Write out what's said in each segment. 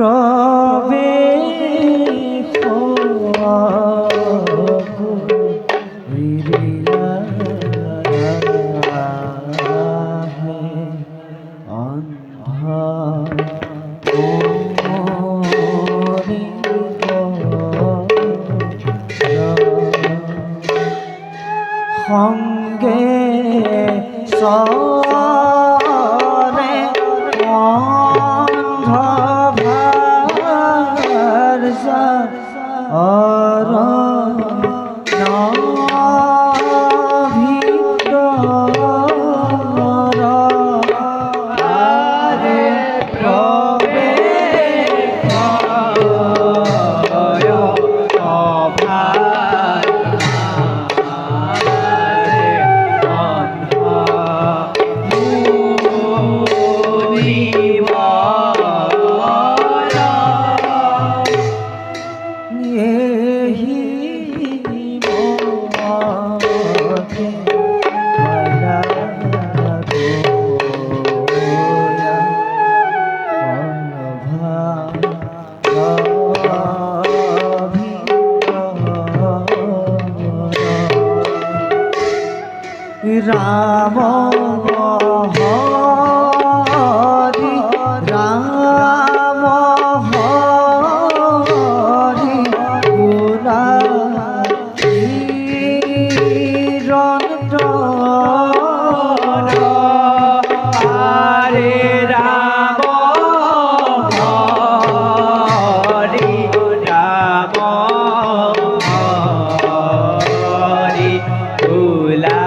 প্ৰবেশ সঙ্গে সৰে অন্ধভাৰ ৰাম হৰি ৰাম হৰি গুণা হৰে ৰাম হৰি ৰাম হৰি ভোলা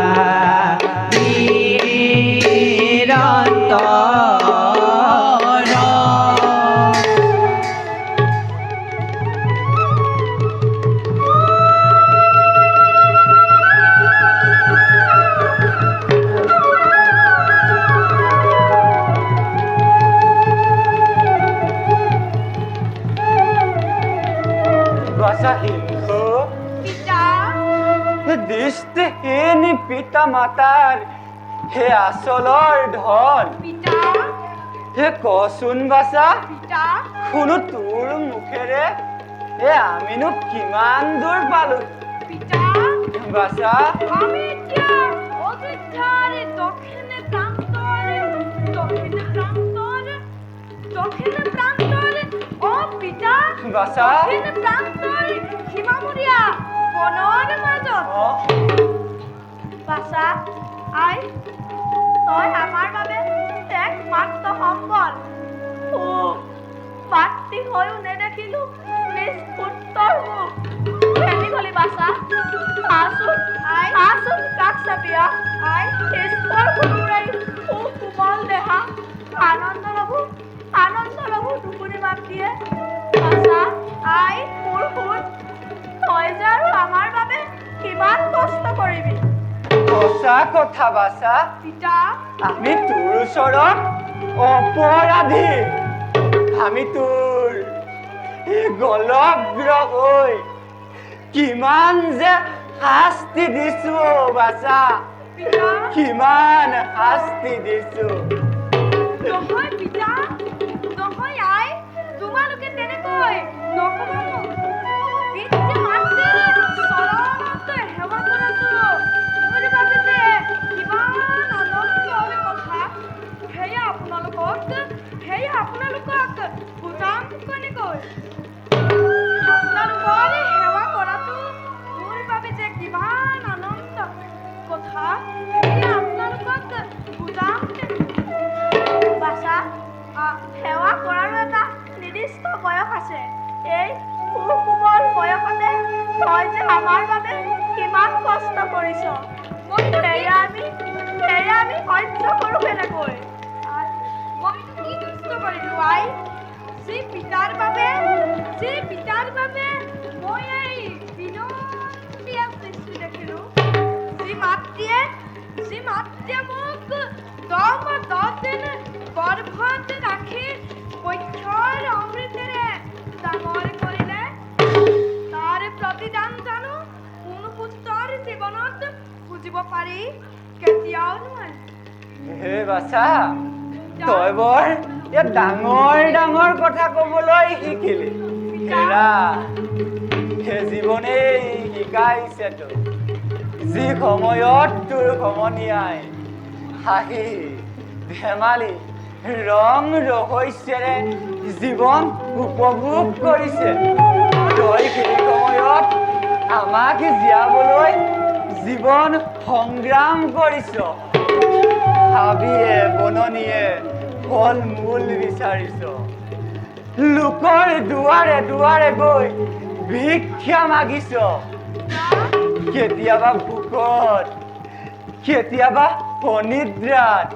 দৃষ্টিহীন পিতা মাতাৰ হে আসলৰ ধন হে কচোন বাছা শুনো তোৰ মুখেৰে হে আমিনো কিমান দূৰ পালো বাছা বাছা বাছা আই তই আমাৰ বাবে একমাত্ৰ সম্বল মাতৃ হৈও নেদেখিলো নিজ পুত্ৰৰ মুখ খেলি গলি বাছা আচোন কাক চাপিয়া আই স্পৰ ফুৰাই কোমল দেহা আনন্দ লঘু টুকুৰি মাত দিয়ে বাছা আই মোৰ শুন তই যে আৰু আমাৰ বাবে কিমান কষ্ট কৰিবি সঁচা কথা বাছা পিতা আমি তোৰ ওচৰত অপৰাধী আমি তোৰ গলগ্ৰ হৈ কিমান যে শাস্তি দিছো বাছা কিমান শাস্তি দিছো নহয় পিতা নহয় আই তোমালোকে তেনেকৈ নকব সেৱা কৰাৰো এটা নিৰ্দিষ্ট বয়স আছে এই সুকোমল বয়সতে তই যে আমাৰ বাবে কিমান কষ্ট কৰিছ সেয়া আমি সহ্য কৰোঁ কেনেকৈ মই কি কষ্ট কৰিলোঁ আই যি পিতাৰ বাবে মই এই বিনন্দীয়া সৃষ্টি দেখিলোঁ যি মাতৃয়ে মোক 10 দিন গৰ্ভত ৰাখি পক্ষৰ অমৃতেৰে ডাঙৰ কৰিলে তাৰ প্ৰতিদান জানো কোনো পুত্ৰৰ জীৱনত বুজিব পাৰি কেতিয়াও নহয় হে বাছা তই বৰ ইয়াত ডাঙৰ ডাঙৰ কথা ক'বলৈ শিকিলি হেৰা হে জীৱনেই শিকাইছে তোক যি সময়ত তোৰ সমনীয়াই হাঁহি ধেমালি ৰং ৰহস্যৰে জীৱন উপভোগ কৰিছে তই সেই সময়ত আমাক জীয়াবলৈ জীৱন সংগ্ৰাম কৰিছ হাবিয়ে বননিয়ে ফল মূল বিচাৰিছ লোকৰ দুৱাৰে দুৱাৰে গৈ ভিক্ষা মাগিছ কেতিয়াবা ভোকত কেতিয়াবা অনিদ্ৰাত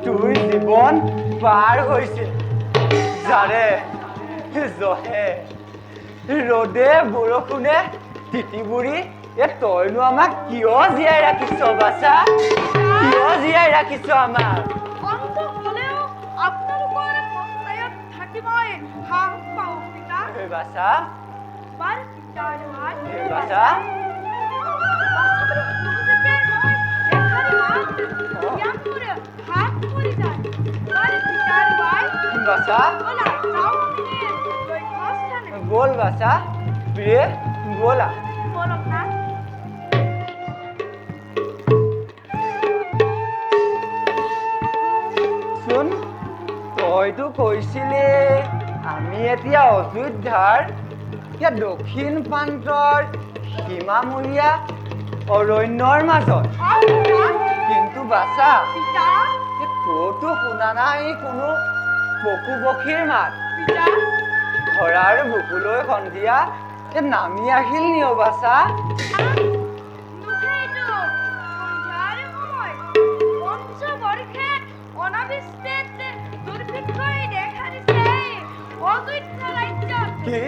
তোৰ জীৱন পাৰ হৈছিল যাৰে জহে ৰ'দে বৰষুণে তিতিবুৰি তইনো আমাক কিয় জীয়াই ৰাখিছ বাছা কিয় জীয়াই ৰাখিছ আমাক অন্ত হলেও আপোনালোকৰ সহায়ত থাকিবই সাহস পাওঁ পিতা বাছা বাৰ পিতাৰ ভাই বাছা বাছা বল বাছা প্ৰিয়ে বলা শুন তইতো কৈছিলি আমি এতিয়া অযোধ্যাৰ দক্ষিণ প্ৰান্তৰ সীমামূৰীয়া অৰণ্যৰ মাজত কিন্তু বাছা তোৰতো শুনা নাই কোনো পশু পক্ষীৰ মাত ধৰাৰ বুকুলৈ সন্ধিয়া নামি আহিল নি বাছা কি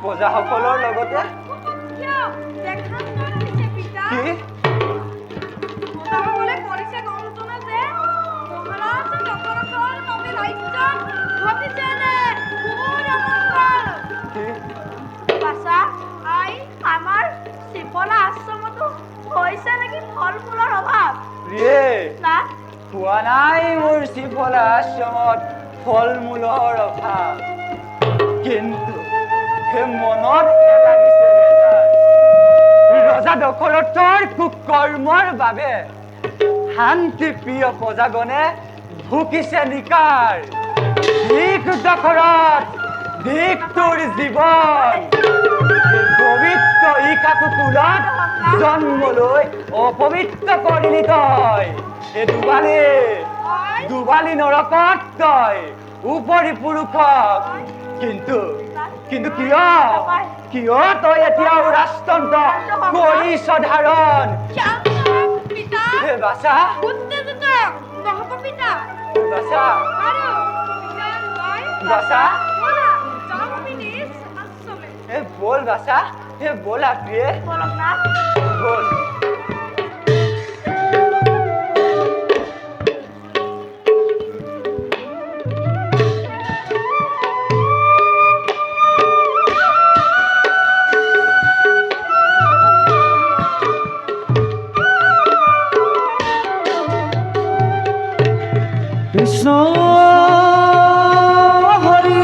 প্ৰজাসকলৰ লগতে কি আমাৰ শিপলা আশ্ৰমতো হৈছে নেকি ফল মূলৰ অভাৱ হোৱা নাই মোৰ শিফলা আশ্ৰমত ফল মূলৰ অভাৱ কিন্তু মনত লাগিছে ৰজা দশৰথৰ কুকৰ্মৰ বাবে শান্তি প্ৰিয় প্ৰজাগণে ভুকিছে নিকাৰ ধিক দশৰথ ধিক তোৰ জীৱন পবিত্ৰ ইকাকুকুলত জন্মলৈ অপবিত্ৰ কৰিলি তই এই দুবালি নৰকত তই উপৰি পুৰুষক কিন্তু কিয় তই এতিয়াও ৰাজতন্ত্ৰ কৰিছ ধাৰণ বাছা বাছা বাছা বল বাছা বল প্ৰিয়ে বল কৃষ্ণ হরি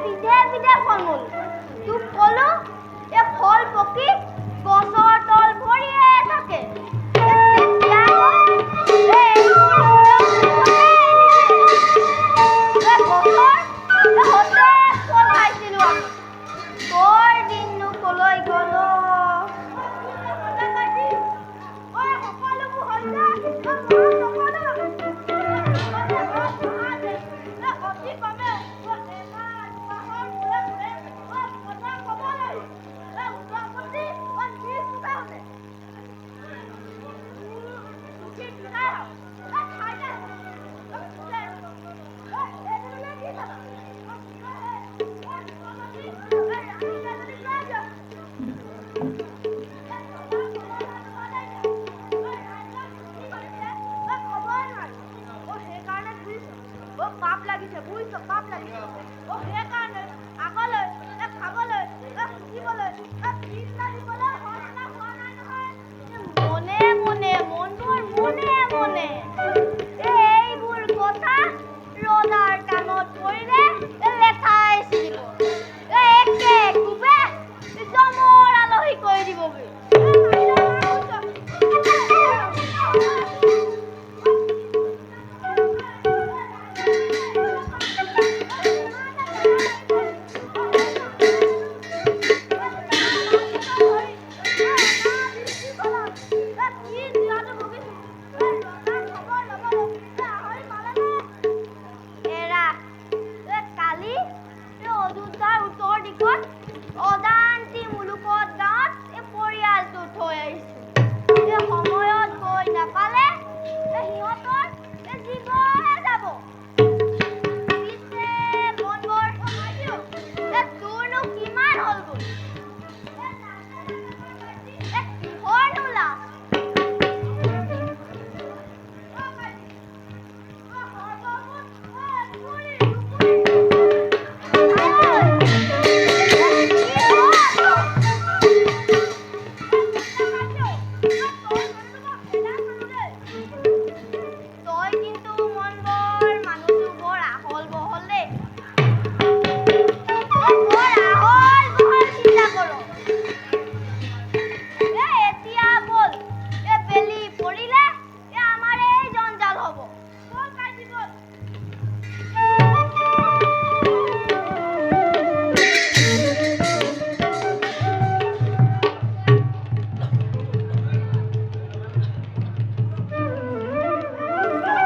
বিধে বিধে ফল মূল তোক ক'লো এই ফল পকি গছৰ তল ভৰিয়ে থাকে তেতিয়া ফল খাইছিলো আমি তোৰ দিননো কলৈ গ'ল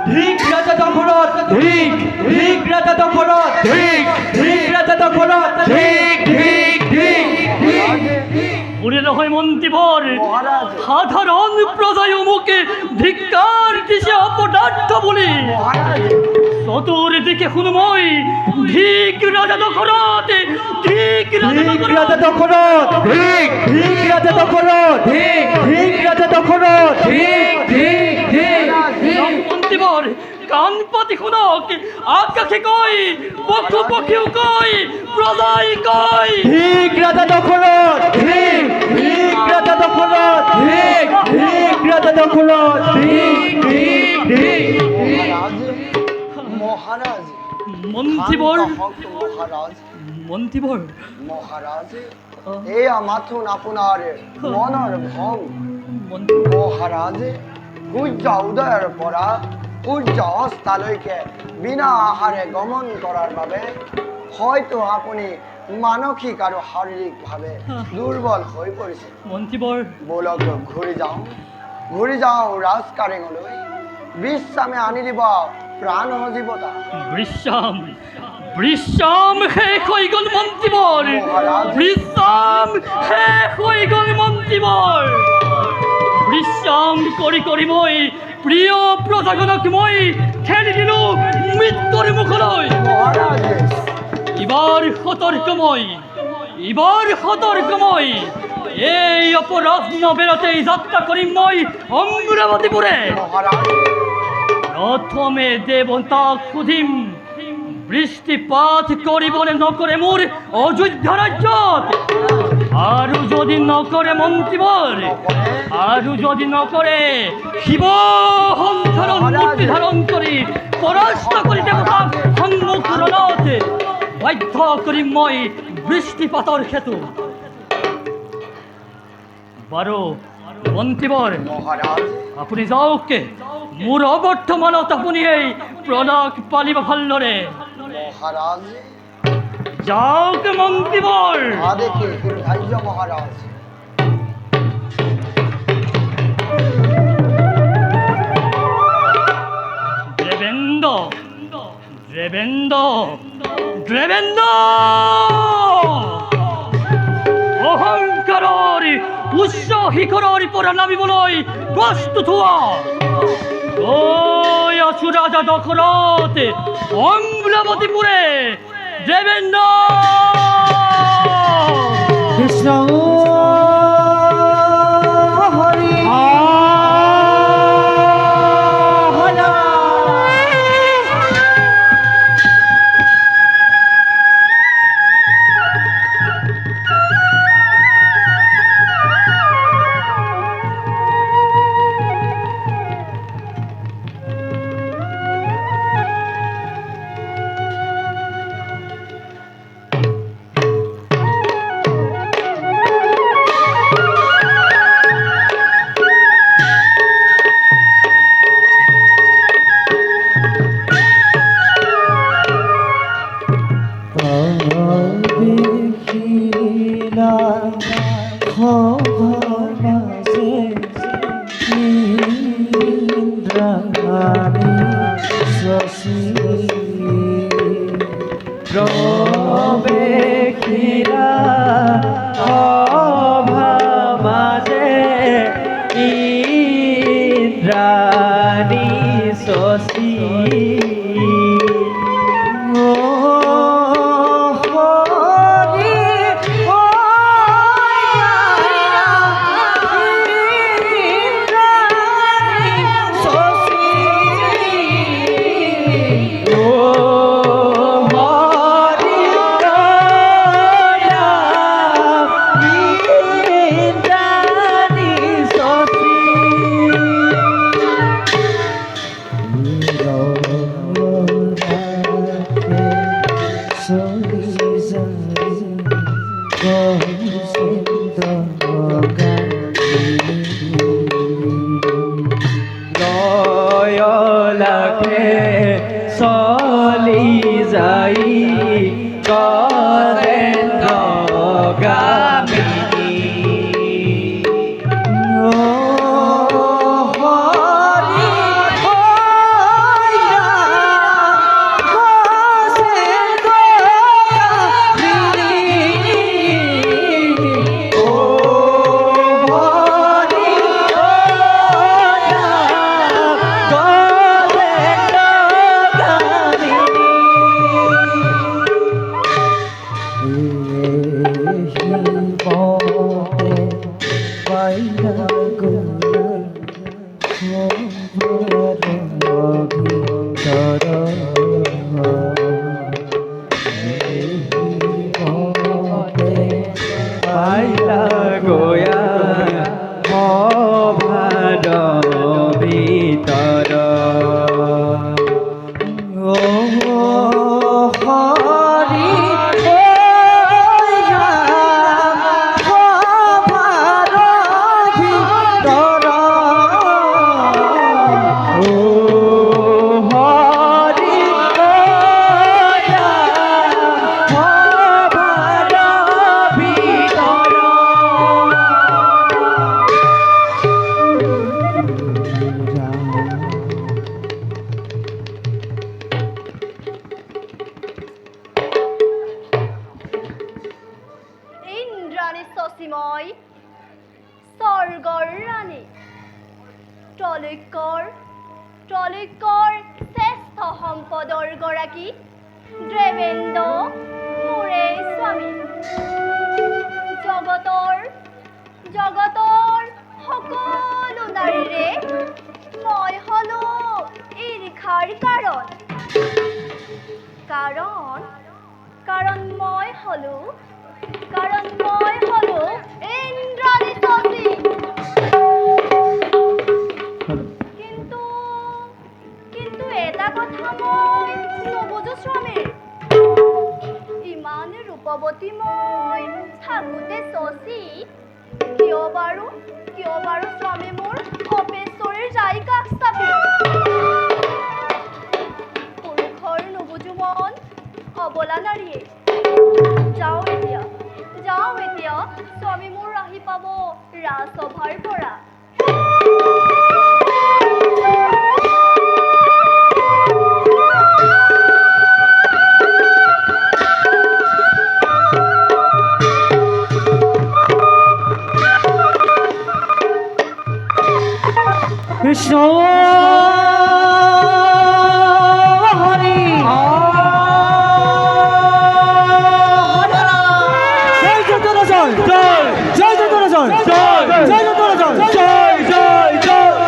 ধিক রাজা দখলত ধিক ধিক রাজা দখলত ধিক ধিক রাজা দখলত ধিক ধিক ধিক মনে নহয় মন্ত্রীবর সাধারণ প্রজায় মুখে ধিক্কার দিছে অপদার্থ বলে চতুর্দিকে শুনময় ধিক রাজা দখলত ধিক রাজা দখলত ধিক ধিক রাজা দখলত ধিক ধিক রাজা দখলত ধিক ধিক ধিক মন্ত্রীবর কান পাতি শুনক আকাশে কয় পশু পক্ষীও কয় প্রজাই কয় ধিক রাজা দখলত ধিক ধিক রাজা দখলত ধিক ধিক রাজা দখলত ধিক ধিক ধিক মহারাজ মন্ত্রীবর মহারাজ মন্ত্রীবর মহারাজ এয়া মাথুন আপোনাৰ মনৰ ভং মহাৰাজ সূৰ্য উদয়ৰ পৰা সূৰ্য অস্তালৈকে বিনা আহাৰে গমন কৰাৰ বাবে হয়তো আপুনি মানসিক আৰু শাৰীৰিকভাৱে দুৰ্বল হৈ পৰিছে মন্ত্ৰীবৰ বলক ঘূৰি যাওঁ ৰাজকাৰেঙলৈ বিশ্ৰামে আনি দিব প্ৰাণ সজীৱতা বৃশ্যাম বৃশ্যাম শেষ হৈ গ'ল মন্ত্ৰীবৰ বৃশ্যাম শেষ হৈ গ'ল মন্ত্ৰীবৰ বৃশ্যাম কৰি কৰি মই প্ৰিয় প্ৰজাজনক মই ঠেলি দিলো মৃত্যুৰ মুখলৈ মহাৰাজ এবাৰ সতৰ্কময় এই অপৰাধ বেৰোতেই যাত্ৰা কৰি মই অমৰাবতীপুৰে মহাৰাজ প্ৰথমে দেবতা সুধিম বৃষ্টিপাত কৰিবলে নকৰে মোৰ অযোধ্যা ৰাজ্যত আৰু যদি নকৰে মন্ত্ৰীবৰ আৰু যদি নকৰে শিৱ মূৰ্তি ধাৰণ কৰি পৰাস্ত কৰি দেবতা সন্মুখ ৰণত বাধ্য কথা কৰি মই বৃষ্টিপাতৰ ক্ষেত্ৰ বাৰু মন্ত্ৰীবৰ মহাৰাজ আপুনি যাওকে মোৰ অবৰ্তমানত আপুনি এই প্ৰণাক পালিব ভালদৰে মহাৰাজ যাওক মন্ত্ৰীবৰ আদেকে ধাৰ্য মহাৰাজ দেবেন্দ্ৰ দেবেন্দ্ৰ দেবেন্দ্ৰ অহংকাৰৰ উচ্চ শিখৰৰ পৰা নামিবলৈ প্ৰস্তুত হোৱা ঐ আছো ৰাজা দশৰথ অম্বুবাবতীপুৰে দেবেন্দ্ৰ কৃষ্ণ হৰি দেখিলা খবৰাজে ইন্দ্ৰাণী শশী প্ৰবেখিলা অভামাজে ইন্দ্ৰাণী শশী চলি যাই কৰেন্দ্ৰ গামিনী গয়া ভাদ ভিতৰ হৰি শশীময় স্বৰ্গৰ ৰাণী ত্ৰৈলোক্যৰ শ্ৰেষ্ঠ সম্পদৰ গৰাকী দেবেন্দ্ৰ মোৰে স্বামী জগতৰ সকলো নাৰীৰে মই হলো ঈৰ্ষাৰ কাৰণ মই হলো ইন্দ্ৰাণী শশী কিন্তু এটা কথা মই নবুজো স্বামী ইমান ৰূপৱতী মই থাকোঁতে শশী কিয় বাৰু স্বামী মোৰ অপেশ্বৰীৰ যাই কাষ চাপি পুৰুষৰ নুবুজো মন অবলা নাৰীয়ে যাওঁ এতিয়া স্বামী মোৰ আহি পাব ৰাজসভাৰ পৰা কৃষ্ণ হরি জয় যতন জয় জয় যতন জয় জয় যতন জয় জয় জয় জয়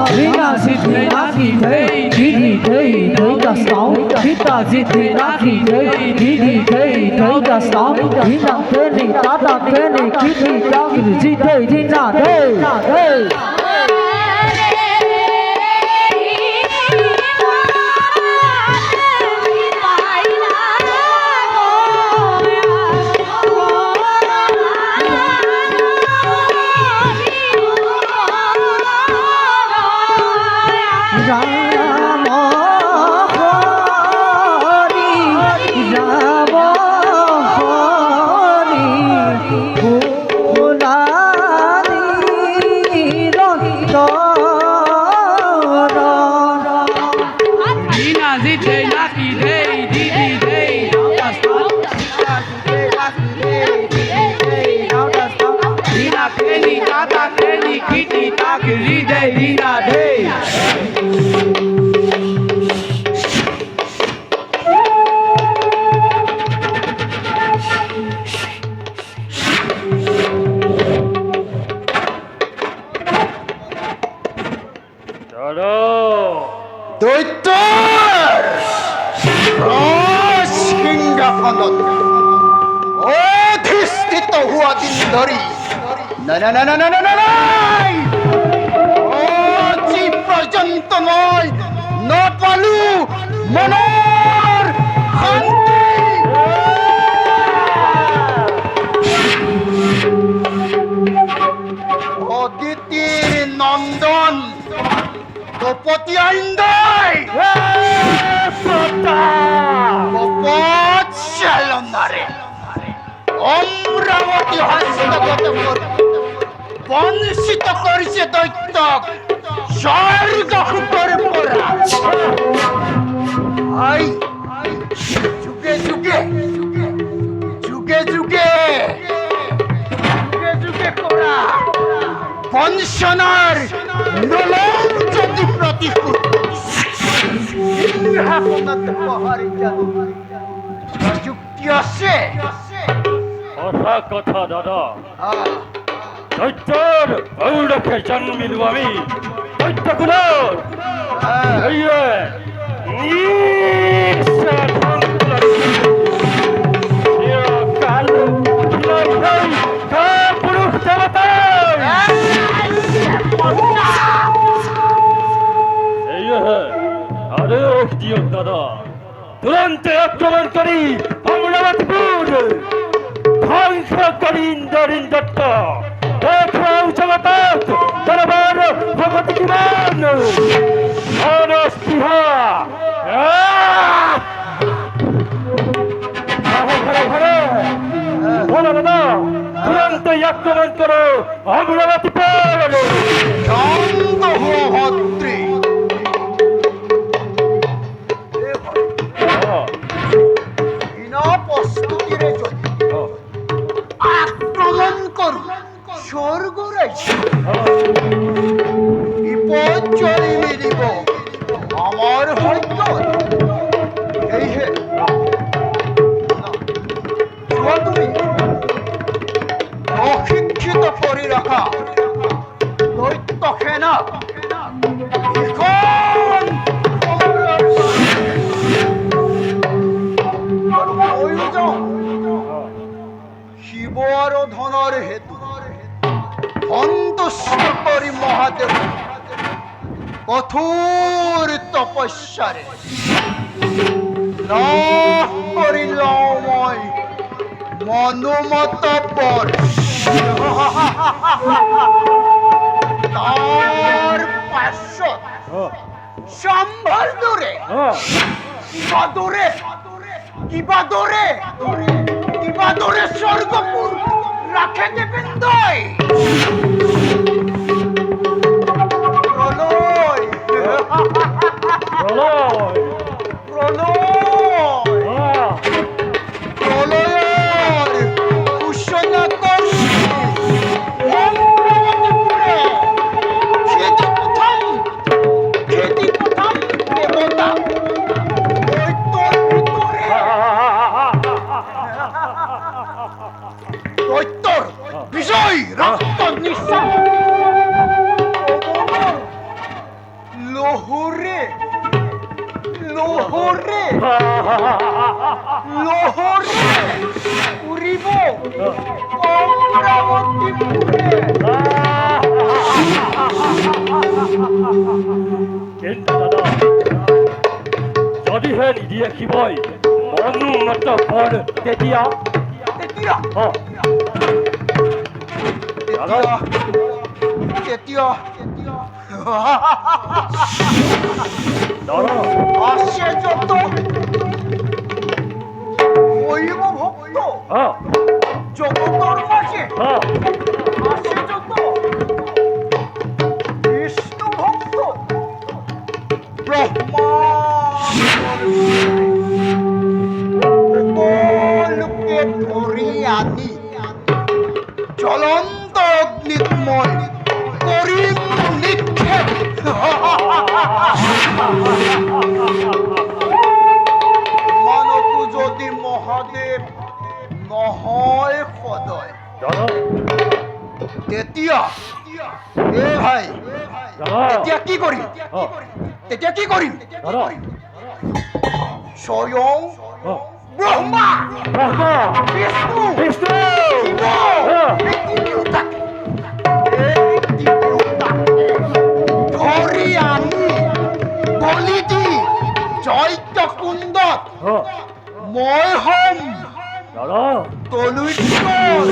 Rina Zidni Naki Day, Didi Day, Day das Tau, Kita Zidni Naki Day, Didi Day, Day das Tau, Dina Teni, Tata Teni, Kiti Dagir Zidni, Dina Day, Day. দৈত্য সিংহাসনত অধিষ্ঠিত হোৱা দিন ধৰি আজি পৰ্যন্ত মই নাপালো মনৰ শান্তি অদিতিৰ নন্দন গোপতি আইন্দাই চালনারে অমরাবতী হস্তগত করে বঞ্চিত করেছে দৈত্যক স্বর্গ করে পড়া আই যুগে যুগে যুগে যুগে যুগে যুগে করা বংশনার নলম যদি প্রতিকূল যুক্তি আছে কথা কথা দাদা দৈত্যর গৌরকে জন্মিল আমি দৈত্য গুণর পুরুষ দেবতা আরে দিও দাদা তুরন্ত আক্রমণ করি অমরাবতীপুর ধ্বংস করি ইন্দ্রিন দত্ত দেখাও জগতাত দরবার ভগবতী কিমান অনস্পৃহা বলো দাদা তুরন্ত আক্রমণ করো অমরাবতীপুর শান্ত হো ভদ্রে মহাদেৱ কঠোৰ তপস্যাৰে লাভ কৰি লওঁ মই মনোমত বৰ তাৰ পাছত সম্ভাৰ দৰে কিবা দৰে স্বৰ্গপুৰ ৰাখে দেবেন্দ্ৰই প্ৰলয়েৰ সূচনা কৰছি খেদি প্ৰথম দেবতা দৈত্যৰ বিষয় ৰক্ত নিঃশ্বাস লোহৰে উড়িব কিন্তু দাদা যদিহে নিদিয়ে শিৱই মনোমত বৰ তেতিয়া আসে যত দৈব ভক্ত জগতর মাঝে আসে যত বিষ্ণু ভক্ত ব্রহ্মালোকে ধরি আনি জ্বলন্ত অগ্নিত মই করিম নিক্ষেপ মানতো যদি মহাদেৱ নহয় সদয় তেতিয়া ভাই তেতিয়া কি কৰিম স্বয়ং ব্ৰহ্মা বিষ্ণু শিৱ ধৰি আনি বলি দি চৈত্য কুণ্ডত মই হম তলুশ্বৰ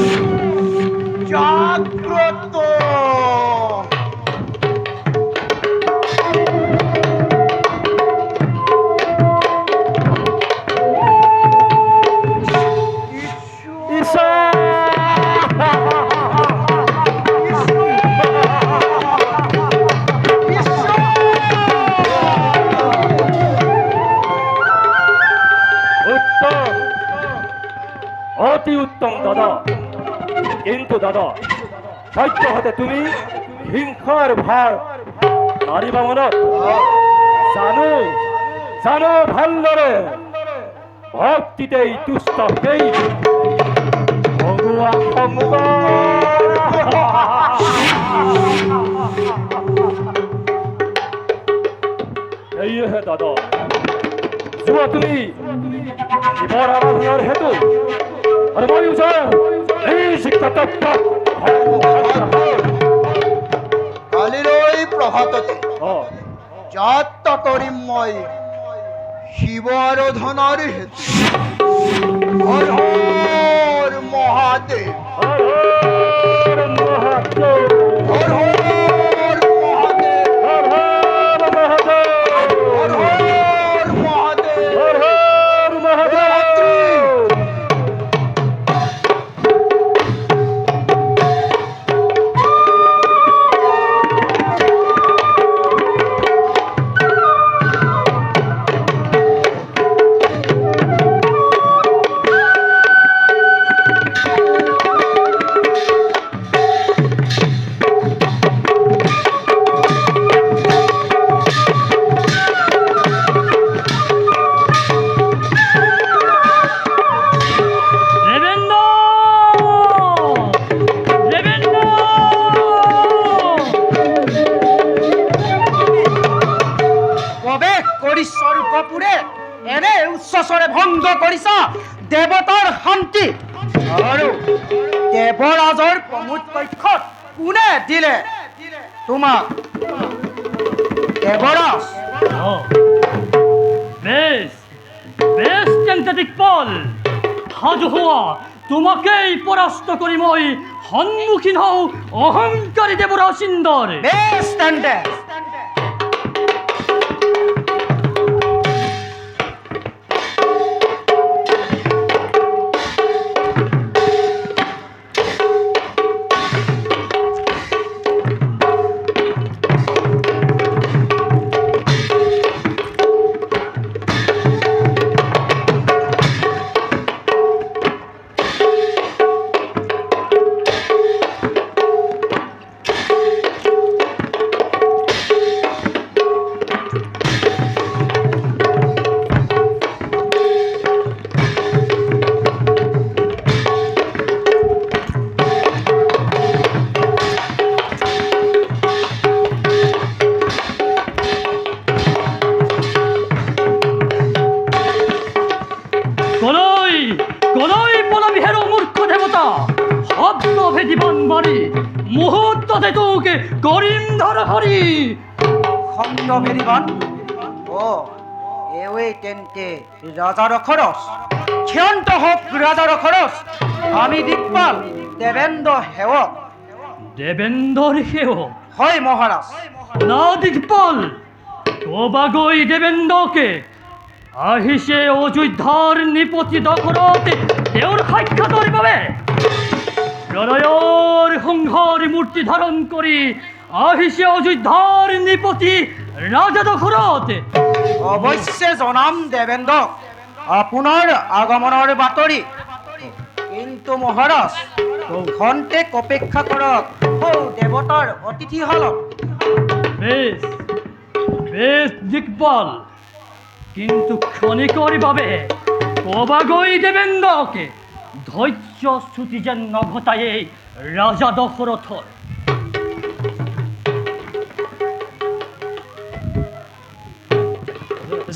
জাগ্ৰত অতি উত্তম দাদা কিন্তু দাদা সহ্য হতে তুমি হিংসাৰ ভাৰ মাৰিবা মনত জানো ভালদৰে ভক্তিতেই তুষ্টকেই ভগৱা সেয়েহে দাদা যোৱা তুমি শিৱৰ আৰাধনাৰ হেতু আৰু মই এই শিক্ষাত কালিলৈ প্ৰভাততে যাত্ৰা কৰিম মই শিৱ আৰাধনাৰ হেতু হৰ হৰ মহাদেৱ হৰ হৰ মহাদেৱ হৰ হৰ মহাদেৱ হৰ হৰ মহাদেৱ ভংগ কৰিছা দেৱতাৰ শান্তি আৰু দেৱৰাজৰ প্ৰমোদ কক্ষত কোনে দিলে তোমাক দেৱৰাজ ও, বেশ বেশ তেন্তে দিকপাল, সাজু হওয়া, তোমাকেই পরাস্ত করি মই সন্মুখীন হও অহংকারী দেবরাজ ইন্দর। বেশ তেন্তে কলই কলই পলাবিহের মূর্খ দেবতা, শব্দ ভেদিবান বাড়ি মুহূর্ততে তোকে করিম ধর হরি। খণ্ড ভেৰিবান অ এৱে তেন্তে ৰাজাৰ খৰচ ক্ষন্ত হওক ৰাজাৰ খৰচ আমি দিকপাল দেৱেন্দ্ৰ সেৱক দেবেন্দৰ হেও হয় মহাৰাজ না দিকপাল, তোবাগৈ দেবেন্দ্ৰকে আহিছে অযোধ্যাৰ নিপতি দখৰতে তেওঁৰ সাক্ষাতৰ বাবে প্ৰলয়ৰ সংহাৰ মূৰ্তি ধাৰণ কৰি আহিছে অযোধ্যাৰ নিপতি ৰাজা দখৰতে। অৱশ্যে জনাম দেৱেন্দ্ৰক আপোনাৰ আগমনৰ বাতৰি, কিন্তু মহাৰাজ ঘণ্টেক অপেক্ষা কৰক দেৱতাৰ অতিথি হলক। বেশ বেশ দিকপাল, কিন্তু ক্ষণিকৰ বাবে কবাগৈ দেবেন্দ্ৰকে ধৈৰ্য চ্যুতি যেন নঘটায়ে ৰাজা দশৰথৰ।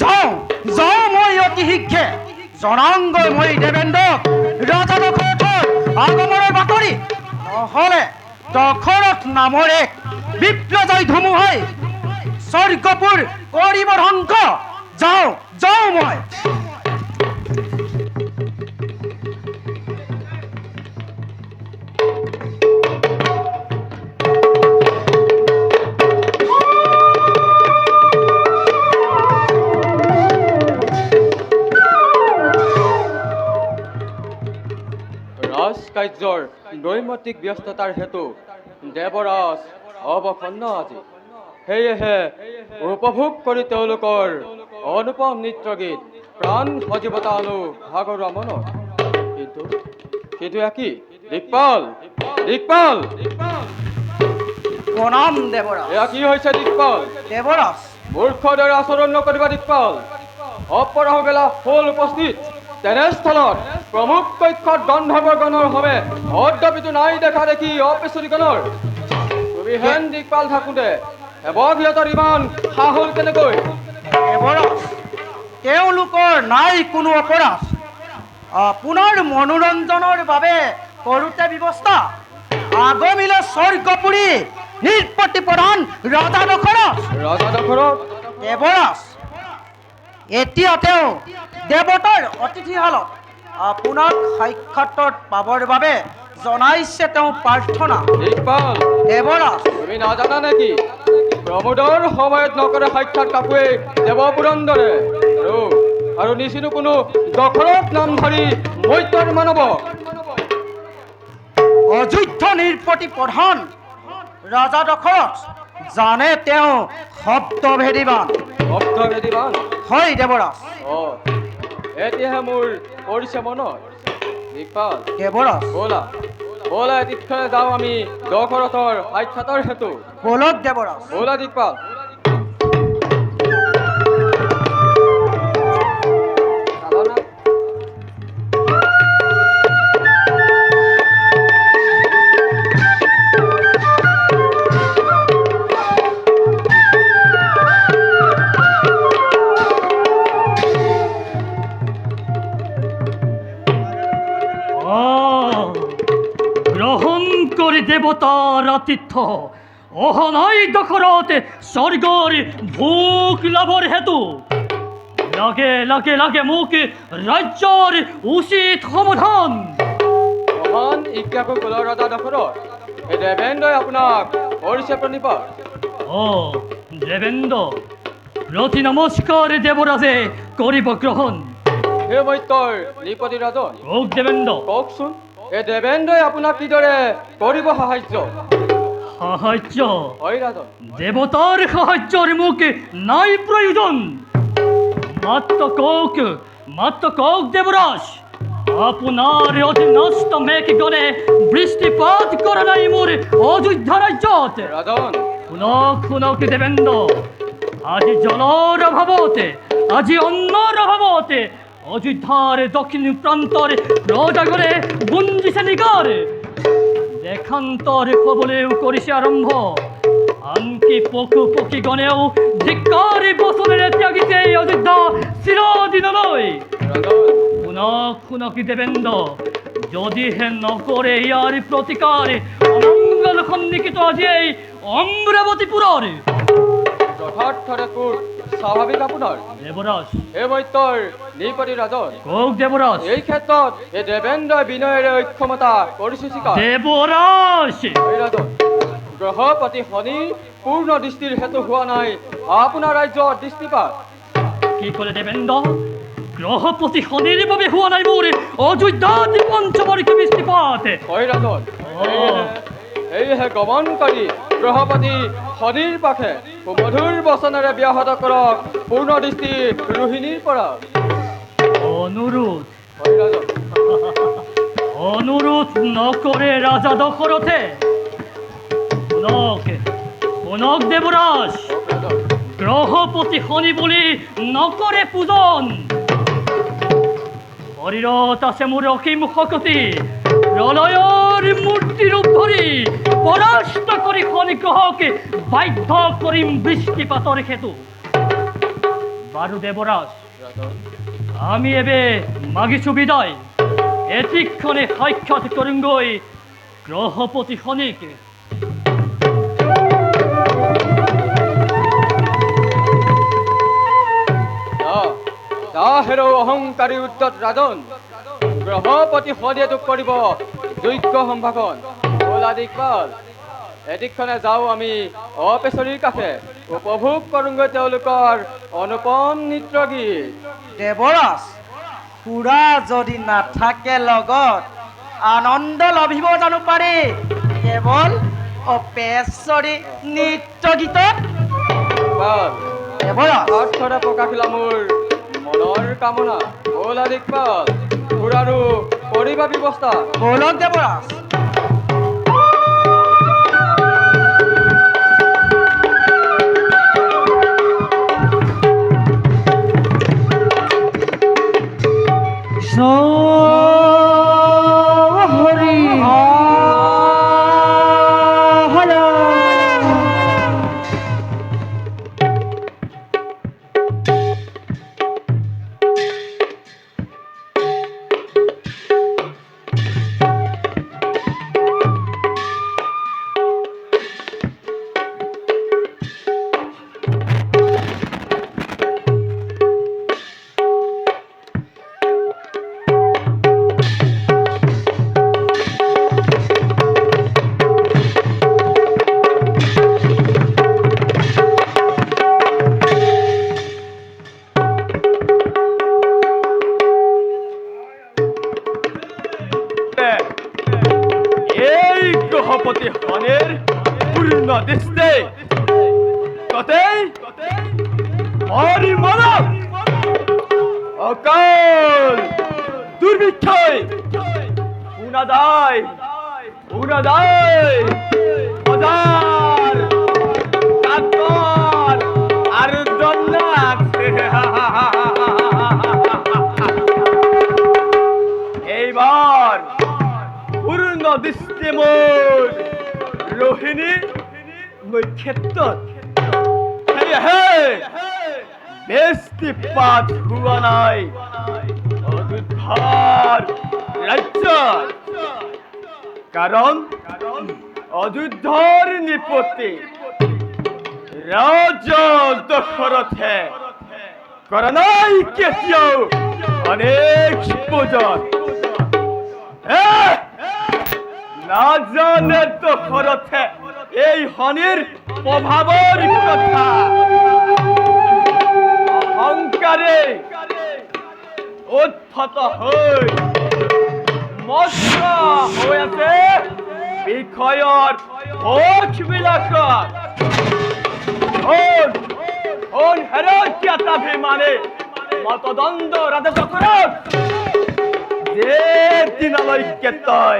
যাওঁ যাওঁ মই অতি শীঘ্ৰে জনাংগৈ মই দেৱেন্দ্ৰক ৰাজা দশৰথৰ আগমনৰ বাতৰি, নহ'লে দশৰথ নামৰ এক বিপ্লজয় ধুমুহাই স্বৰ্গপুৰ কৰিব ধ্বংস। যাওঁ যাওঁ মই। ৰাজকাৰ্যৰ নৈমিত্তিক ব্যস্ততাৰ হেতু দেৱৰাজ অৱসন্ন আজি, সেয়েহে উপভোগ কৰি তেওঁলোকৰ অনুপম নৃত্য গীত প্ৰাণ সজীৱতা আনো ভাগৰুৱা মনত। কিন্তু কি দিকপাল দিকপাল, প্ৰণাম দেৱৰাজ। এয়া কি হৈছে দিকপাল? দেৱৰাজ মূৰ্খৰ দৰে আচৰণ নকৰিবা দিকপাল, অপৰাহ বেলা হ'ল উপস্থিত, তেনেস্থলত প্ৰমুখ কক্ষত গন্ধৰ্বগণৰ হবে অদ্যপিতো নাই দেখা দেখি অপেচৰীগণৰ। তুমি হেন দিকপাল থাকোঁতে এবৰ সিহঁতৰ ইমান সাহস কেনেকৈ? দেৱৰাজ তেওঁলোকৰ নাই কোনো অপৰাধ, আপোনাৰ মনোৰঞ্জনৰ বাবে কৰোঁতে ব্যৱস্থা আগমিলে স্বৰ্গপুৰী নিৰ্পতি প্ৰধান ৰাজা দশৰথ। ৰাজা দশৰথ দেৱৰাজ এতিয়া তেওঁ দেৱতাৰ অতিথি হলক আপোনাক সাক্ষাৎ পাবৰ বাবে জনাইছে তেওঁ প্ৰাৰ্থনা। দিকপাল, দেৱৰাজ তুমি নাজানা নেকি প্ৰমোদৰ সময়ত নকৰে সাক্ষাৎ কাকুৱে দেৱপুৰন্দৰে আৰু নিচিনো কোনো দশৰথ নাম ধৰি মৈত্ৰৰ মানৱ। অযোধ্যা নিৰ্পতি প্ৰধান ৰাজা দশৰথ জানে তেওঁ শব্দভেদীবান। শব্দভেদীবান হয় দেৱৰাজ। এতিয়াহে মোৰ পৰিছে মনত। দিকপাল দেৱৰাজ ব'লা ব'লা এতিক্ষণে যাওঁ আমি দশৰথৰ সাক্ষাতৰ হেতু। বলক দেৱৰাজ। ব'লা দিকপাল। গ্ৰহণ কৰে দেবতাৰ আতিথ্য অহনাই দখৰত স্বৰ্গৰ ভোগ লাভৰ হেতু লাগে লাগে লাগে মোক ৰাজ্যৰ উচিত সমাধান। মহান ইক্ষ্বাকুকুলৰ ৰজা দশৰথ, এই দেৱেন্দ্ৰই আপোনাক কৰিছে প্ৰণিপাত। দেৱেন্দ্ৰ, প্ৰতি নমস্কাৰ দেৱৰাজে কৰিব গ্ৰহণ। হে মৈত্ৰৰ নৃপতি ৰাজন, কওক দেৱেন্দ্ৰ। কওকচোন, এই দেৱেন্দ্ৰই আপোনাক কিদৰে কৰিব সাহায্য? সাহায্য? হয় ৰাজন। দেৱতাৰ সাহায্যৰ মোক নাই প্ৰয়োজন। মাত্ৰ কওক দেৱৰাজ, আপোনাৰ অধীনস্থ মেঘগণে বৃষ্টিপাত কৰা নাই মোৰ অযোধ্যা ৰাজ্যত। ৰাজন, শুনক দেৱেন্দ্ৰ, আজি জলৰ অভাৱতে, আজি অন্নৰ অভাৱতে অযোধ্যাৰ দক্ষিণ প্ৰান্তৰ ৰজাগণে গুঞ্জিছে নিগাৰ। দেশান্তৰ হ'বলৈও কৰিছে আৰম্ভ। আনকি পক্ষীগণেও ধিক্কাৰ বচনেৰে ত্যাগিছে এই অযোধ্যা চিৰদিনলৈ। শুনক দেৱেন্দ্ৰ, যদিহে নকৰে ইয়াৰ প্ৰতিকাৰ, অমংগল সন্নিহিত আজি এই অমৰাৱতীপুৰৰ। যথাৰ্থৰে কোট স্বাভাৱিক আপোনাৰ। দেৱৰাজ, হে মৈত্ৰৰ নৃপতি ৰাজন, কওক দেৱৰাজ। এই ক্ষেত্ৰত এই দেৱেন্দ্ৰই বিনয়েৰে অক্ষমতা কৰিছে স্বীকাৰ। দেৱৰাজ, হয় ৰাজন, গ্ৰহপতি শনি পূৰ্ণ দৃষ্টিৰ হেতু হোৱা নাই আপোনাৰ ৰাজ্যৰ দৃষ্টিপাত। কি ক'লে দেৱেন্দ্ৰ? গ্ৰহপতি শনিৰ বাবে হোৱা নাই মোৰ অযোধ্যাত পঞ্চমৰ্ষি বৃষ্টিপাত। হয় ৰাজন, সেয়েহে গমনকাৰী গ্ৰহপতি শনিৰ পাশে সুমধুৰ বচনেৰে ব্যাহত কৰক পূৰ্ণ দৃষ্টি ৰোহিণীৰ পৰা। অনুৰোধ হয় ৰাজন। অনুৰোধ নকৰে ৰাজা দশৰথে। শুনক দেৱৰাজ, গ্ৰহপতি শনি বুলি নকৰে পূজন। শৰীৰত আছে মোৰ অসীম শক্তি, প্ৰলয়ৰ মূৰ্তি ৰূপ ধৰি পৰাস্ত কৰি শনি গ্ৰহক বাধ্য কৰিম বৃষ্টিপাতৰ হেতু। বাৰু দেৱৰাজ, আমি এবে মাগিছো বিদায়। এতিক্ষণে সাক্ষাৎ কৰিমগৈ গ্ৰহপতি শনিক। হেৰ অহংকাৰী উদ্ধত ৰাজন, গ্ৰহপতি শনিয়ে তোক কৰিব যোগ্য সম্ভাষণ। বলা দিকপাল, এদিকখনে যাওঁ আমি অপেচৰীৰ কাষে, উপভোগ কৰোঁগৈ তেওঁলোকৰ অনুপম নৃত্য গীত। দেৱৰাজ, খুৰা যদি নাথাকে লগত আনন্দ লভিব জানো পাৰি কেৱল অপেশ্বৰী নৃত্য গীতত? দেৱৰাজ, অৰ্থৰে প্ৰকাশিলা মোৰ মনৰ কামনা। বলা দিকপাল, খুৰাৰো কৰিবা ব্যৱস্থা। বলক দেৱৰাজ। হৰি এই গ্ৰহপতি শনিৰ পূৰ্ণ দৃষ্টি কতেই হৰি মানৱ অকাল দুৰ্ভিক্ষই শুনা যায় বজাৰ কাকৰ আৰু দণ্ডাত। এইবাৰ পূৰ্ণ দৃষ্টি মোৰ ৰোহিণীৰ মই ক্ষেত্ৰত, সেয়েহে বৃষ্টিপাত হোৱা নাই অযোধ্যাৰ ৰাজ্যত। কাৰণ অযোধ্যার নিপতি রাজা দশরথে করে নাই কেতিয়াও অনেক পূজন না জানে দশরথে এই হনির প্রভাবের কথা অহংকারে উদ্ধত হই মস্ত হয়েছে বিষয়ৰ ভোজ বিলাকত হেৰকিয়াভিমানে মতদণ্ড ৰাজা দশৰথ যে দিনলৈকে তই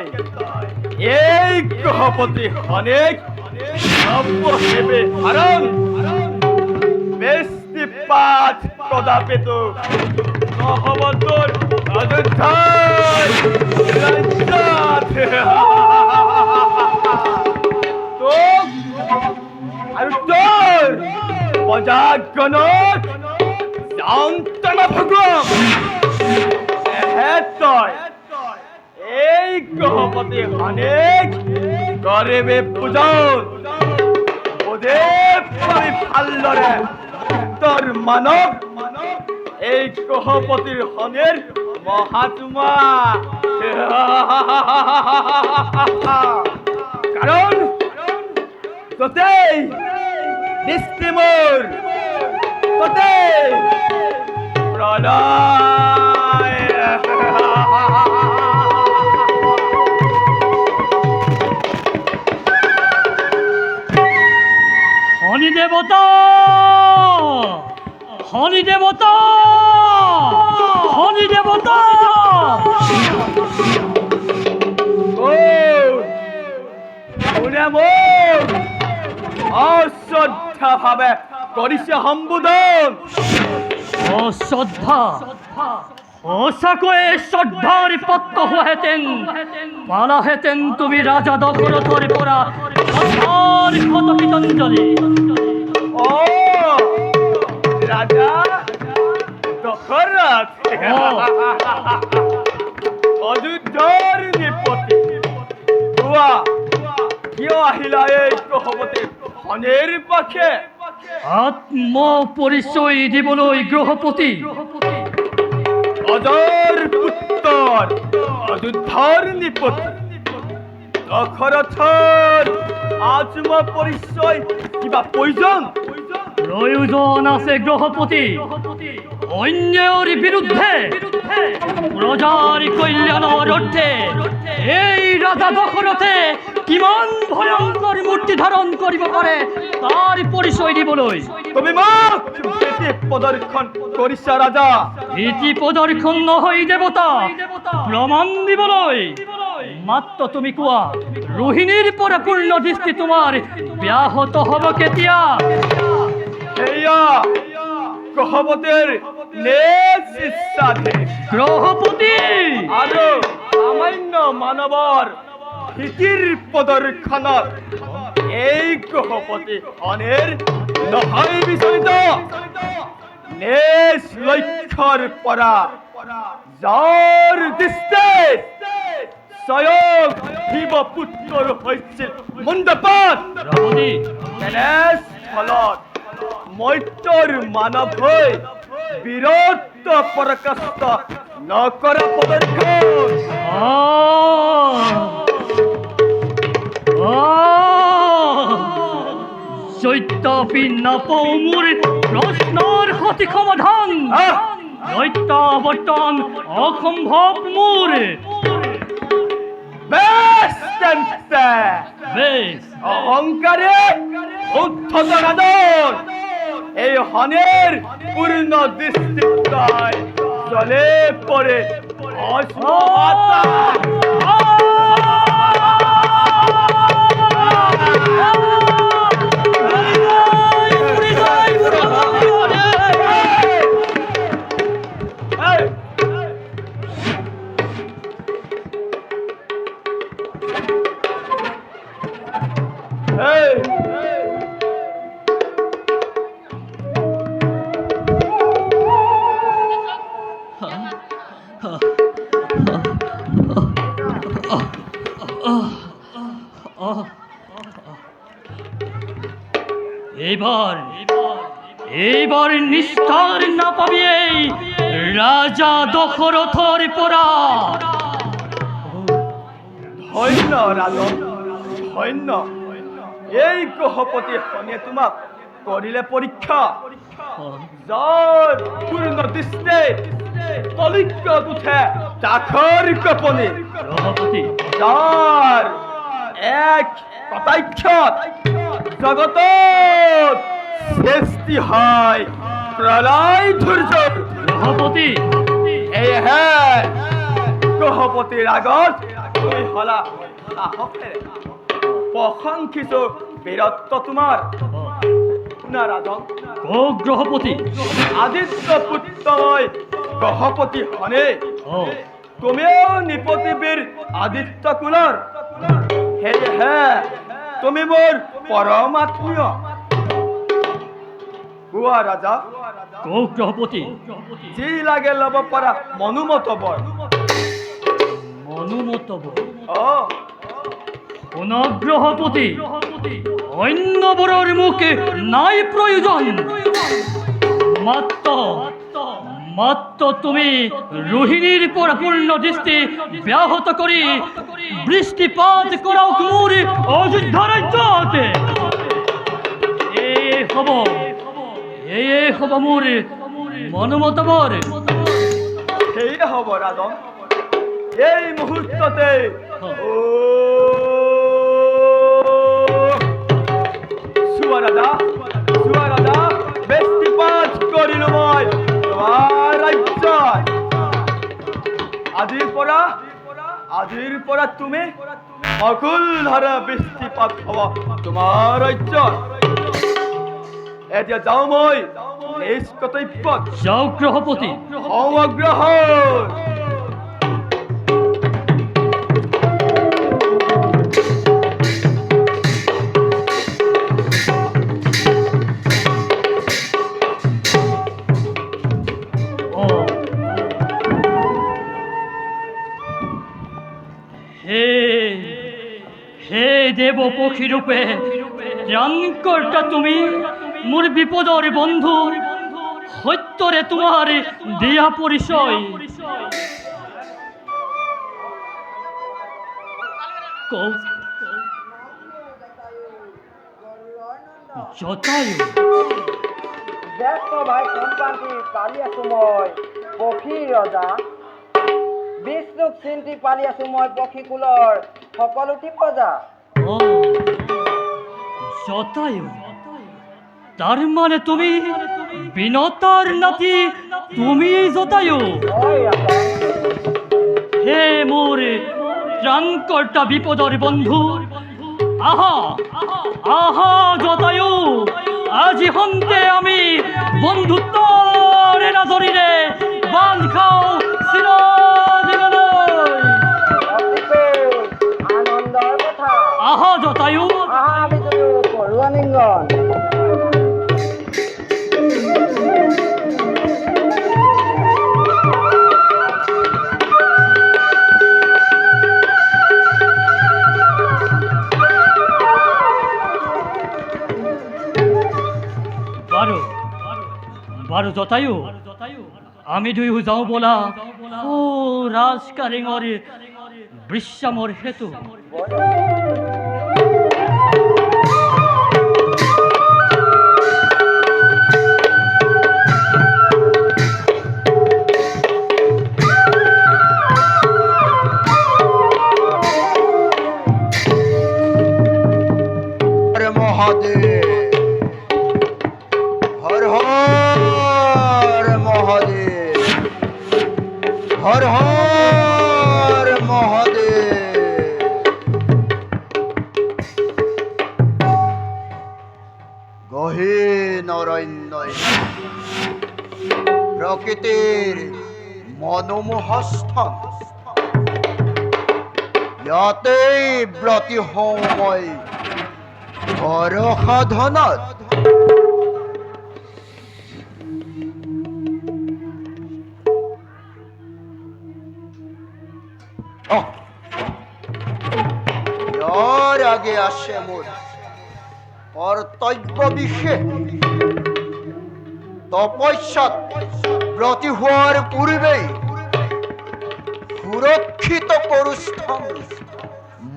এই গ্ৰহপতি হনেক নৱহেবে হৰণ বৃষ্টিপাত কদাপিতো নহ'ব তোৰ অযোধ্যাৰ ৰাজ্যত তোক আৰু তোৰ প্ৰজাগণক যন্ত্ৰণা ভোগক তই এই গ্ৰহপতি হনেক গৰিবে পূজন ওদেৱ কৰি ভালদৰে তোৰ মানৱ এই গ্ৰহপতিৰ হনেৰ মহাত্মা কাৰণ তোতেই দৃষ্টি মোৰ তোতেই প্ৰলয় হনি দেবতা হনি দেবতা হনি দেবতা অশ্ৰদ্ধা ভাবে কৰিছে সম্বোধন অশ্ৰদ্ধা সঁচাকৈয়ে শ্ৰদ্ধাৰ পাত্ৰ হোৱাহেঁতেন পালাহেঁতেন তুমি ৰাজা দশৰথৰ পৰা শ্ৰদ্ধাৰ ক্ষতপিতঞ্জলি ও ৰাজা দশৰথ অযোধ্যাৰ নিপতি তোৱা কিয় আহিলা এই গ্ৰহপতি হনেৰ পাশে আত্ম পৰিচয় দিবলৈ গ্ৰহপতি অজৰ পুত্ৰ অযোধ্যাৰ নিপতি দশৰথৰ আত্ম পৰিচয় কিবা প্ৰয়োজন প্ৰয়োজন আছে গ্ৰহপতি অন্যেৰ বিৰুদ্ধে প্ৰজাৰ কল্যাণেৰ অৰ্থে এই ৰাজা দশৰথে কিমান ভয়ঙ্কৰ মূৰ্তি ধাৰণ কৰিব পাৰে তাৰ পৰিচয় দিবলৈ তুমি মোক ভীতি প্ৰদৰ্শন কৰিছা ৰাজা ভীতি প্ৰদৰ্শন নহয় দেৱতা প্ৰমাণ দিবলৈ মাত্ৰ তুমি কোৱা ৰোহিণীৰ পৰা পূৰ্ণ দৃষ্টি তোমাৰ ব্যাহত হ'ব কেতিয়া এয়া গ্ৰহপতিৰ নিজ ইচ্ছাধীন গ্ৰহপতি আৰু সামান্য মানৱৰ ভীতিৰ প্ৰদৰ্শনত এই গ্ৰহপতি হনেৰ নহয় বিচলিত নিজ লক্ষ্যৰ পৰা যাৰ দৃষ্টি স্বয়ং শিৱ পুত্ৰৰ হৈছিল মুণ্ডপাত গ্ৰহপতি তেনেস্থলত মৰ্ত্যৰ মানৱ হৈ বীৰত্ব পৰাকাষ্ঠ নকৰা প্ৰদৰ্শন চৈত্যপি নাপাওঁ মোৰ প্ৰশ্নৰ সঠিক সমাধান প্ৰত্যাৱৰ্তন অসম্ভৱ মোৰ বেশ তেন্তে বেশ অহংকারে উদ্ধত গাদন এই হনের পূর্ণ দৃষ্টিতায় চলে পড়ে অস্মতা এবার এবার নিষ্ঠার না পাবি এই রাজা দশরথর পরা। ধন্য ৰাজন, ধন্য। এই গ্ৰহপতি শনিয়ে তোমাক কৰিলে পৰীক্ষা, যাৰ পূৰ্ণ দৃষ্টি কলিকত উঠে দাখৰ কপনি, গ্ৰহপতি যাৰ এক কটাক্ষত জগতত সৃষ্টি হয় প্ৰলয় ধৈৰ্য। গ্ৰহপতি এয়েহে গ্ৰহপতিৰ আগত তুমি হলা সাহসেৰে প্ৰশংসিত বীৰত্ব তোমাৰ। শুনা ৰাজন, ও গ্ৰহপতি আদিত্য পুত্ৰময় গ্ৰহপতি হনে ও তুমিও নিপতি বীৰ আদিত্য কুলৰ, সেয়েহে তুমি মোৰ পৰম আত্মীয়। কোৱা ৰাজা, ও গ্ৰহপতি যি লাগে ল'ব পৰা মনোমত বৰ। অনুমত বল। অ কোন গ্রহপতি অন্য বড়র মুখে নাই প্রয়োজন। মাত্র মাত্র তুমি রোহিণীর পর পূর্ণ দৃষ্টি ব্যাহত করি বৃষ্টিপাত করাও কুমুর অযোধ্যা রাজ্যতে। এ হব মোর মনোমতবর। সেয়ে হ'ব ৰাজন, এই মুহূৰ্ততে চোৱা ৰাজা, বৃষ্টিপাত কৰিলো মই তোমাৰ ৰাজ্যত। আজিৰ পৰা তুমি অকুল ধাৰা বৃষ্টিপাত হ'ব তোমাৰ ৰাজ্যত। এতিয়া যাওঁ মই নিজ কৰ্তব্যত। যাও গ্ৰহপতি। অগ্ৰহণ। হে দেব পক্ষী রূপে ত্রাণকর্তা তুমি মোর বিপদর বন্ধু, সত্যরে তোমার দিয়া পরিচয়। জটায়ু জ্যেষ্ঠ ভাই সম্পান্তি পালি আছো মই পক্ষী ৰজা। বিষ্ণুক চিন্তি পালি আছো মই পক্ষী কুলৰ সকলোটি প্ৰজা। ও জটায়ু, তাৰ মানে তুমি বিনতাৰ নাতি, তুমি জটায়ু। হয় ৰাজা। হে মোর ত্রাণকর্তা বিপদর বন্ধু, আহা আহা জটায়ু, আজি হন্তে আমি বন্ধুত্বর নজরিরে বান্ধ খাও চিরদিনলৈ। আনন্দৰ কথা। আহা জটায়ু। আহা আমি কৰোৱা লিংগন। বারো জটায়ু, আমি দুই যাও বলা ও রাজকারিঙর বৃশ্যামর হেতু। মহাদেব, হর হর মহাদেব, হর হর মহাদেব। গহীন অরণ্যই প্রকৃতির মনোমোহা স্থান, ইয়াতেই ব্ৰতী হওঁ মই হৰ সাধনত। ইয়াৰ আগে আসে মোৰ কৰ্তব্য বিষয়ে তপস্যাত ব্ৰতী হওয়াৰ পূৰ্বেই সুৰক্ষিত কৰুস্থান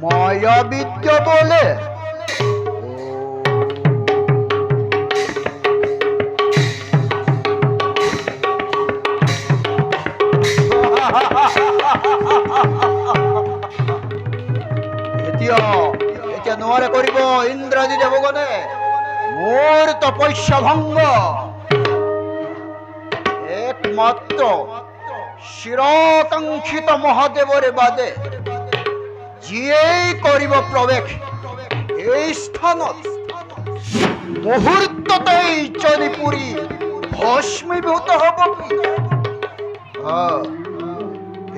মায়াবিদ্যা বলে। এতিয়া নোৱাৰে কৰিব ইন্দ্ৰাজী দেৱগণে মোৰ তপস্যা ভংগ। একমাত্ৰ চিৰকাংক্ষিত মহাদেৱৰে বাদে যিয়েই কৰিব প্ৰৱেশ এই স্থানত মুহূৰ্ততেই জ্বলি পুৰি ভস্মীভূত হ'ব।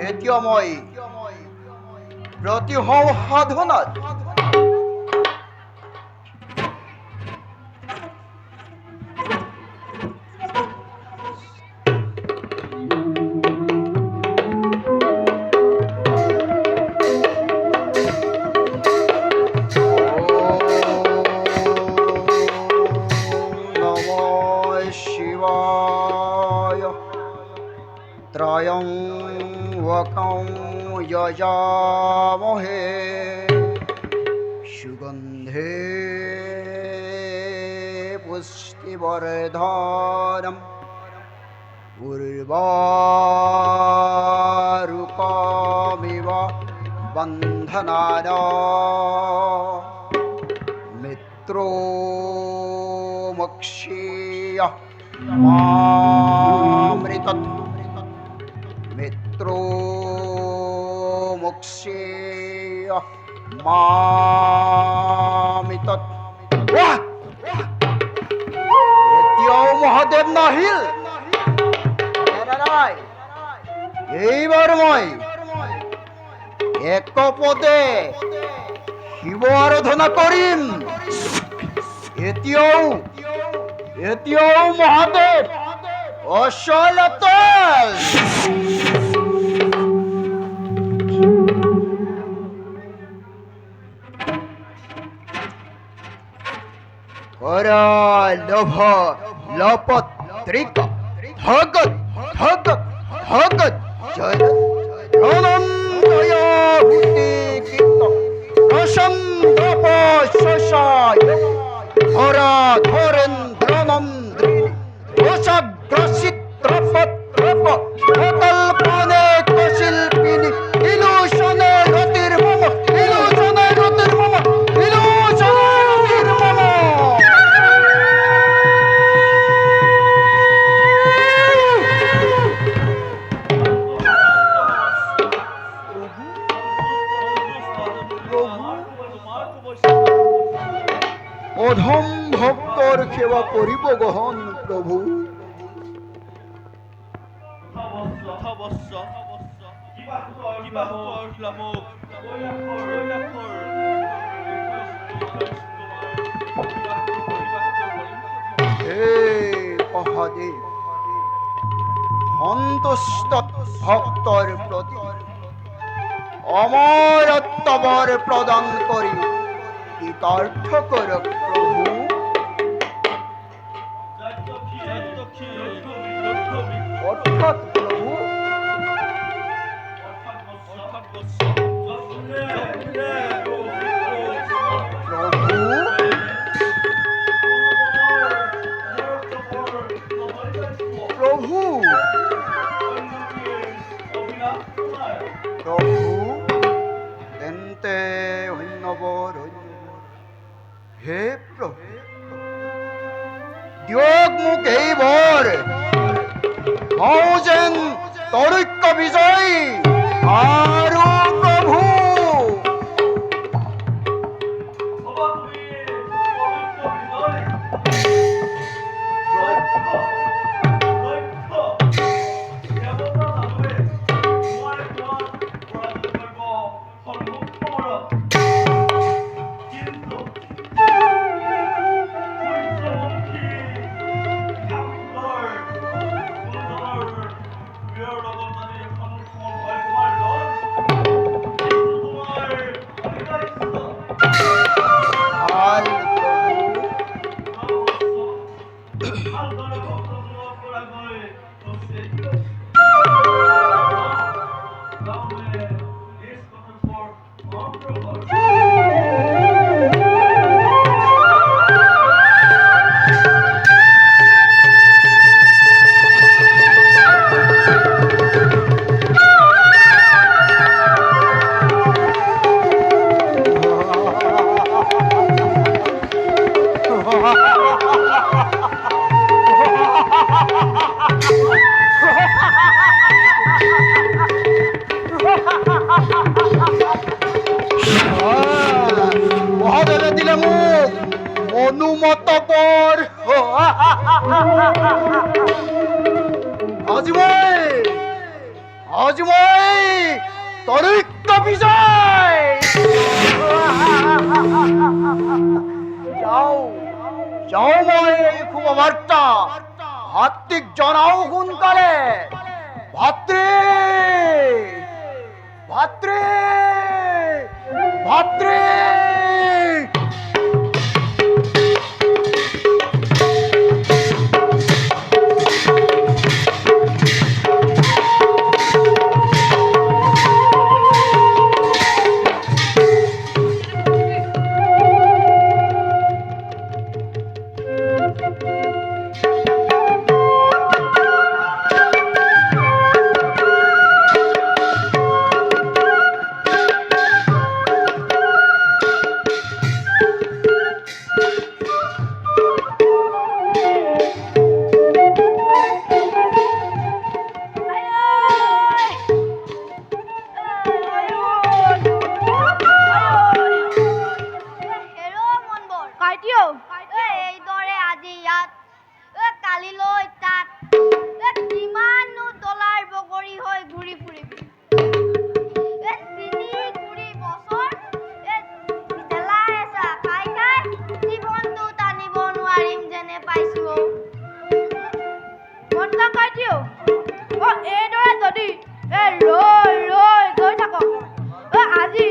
এতিয়া মই ব্ৰতী হওঁ সাধনাত। त्रयंवकं यजामहे सुगन्धे पुष्टिवर्धनम् उर्वारुकमिव बन्धनाय मित्रो मक्षीय मामृतत् मित्रो मुक्षेय मामितत्। এতিয়াও মহাদেৱ নাহিল। এইবাৰ মই একপদে শিৱ আৰাধনা কৰিম। এতিয়াও মহাদেৱ অচলাচল। লোভ লপত্রিক ভগত ভগত ভগত জয় অনন্তয়াহুতি কীর্ত প্রসঙ্গপ শশায় ধরা ধরেন্দ্র নন্দ্রিণী রসগ্রসিত্রপত্রপ কল্পনে কশিল্পিনী ইলুশনে রতির মম ইলুশনে রতির মম ইলুশনে রতির মম। অধম ভক্তর সেবা করিব গহন প্রভু। হে মহাদেব, সন্তুষ্ট ভক্তর প্রতি অমরত্ববর প্রদান করি কৃতার্থ করক প্রভু। অর্থাৎ প্রভু প্রভু প্রভু তেন্তে অন্যবর হে প্রভু দিয়ক মোক এইবৰ হওঁ যেন তৰৈক্য বিজয়ী আৰু প্ৰভু। মহাদেবে দিলে মুখ অনুমত কর। আজ মই তরিক্ত বিজয়। যাও যাও মই এই শুভবার্তা ভাতৃক জনাও সোনকালে। ভাতৃ ভাতৃ ভাতৃ এইদৰে আজি ইয়াত কালিলৈ তাত কিমানো ডলাৰ বগৰী হৈ ঘূৰি ফুৰিবি। ৩ বছৰ খাই খাই জীৱনটো টানিব নোৱাৰিম যেনে পাইছো। এইদৰে যদি ৰৈ ৰৈ গৈ থাক আজি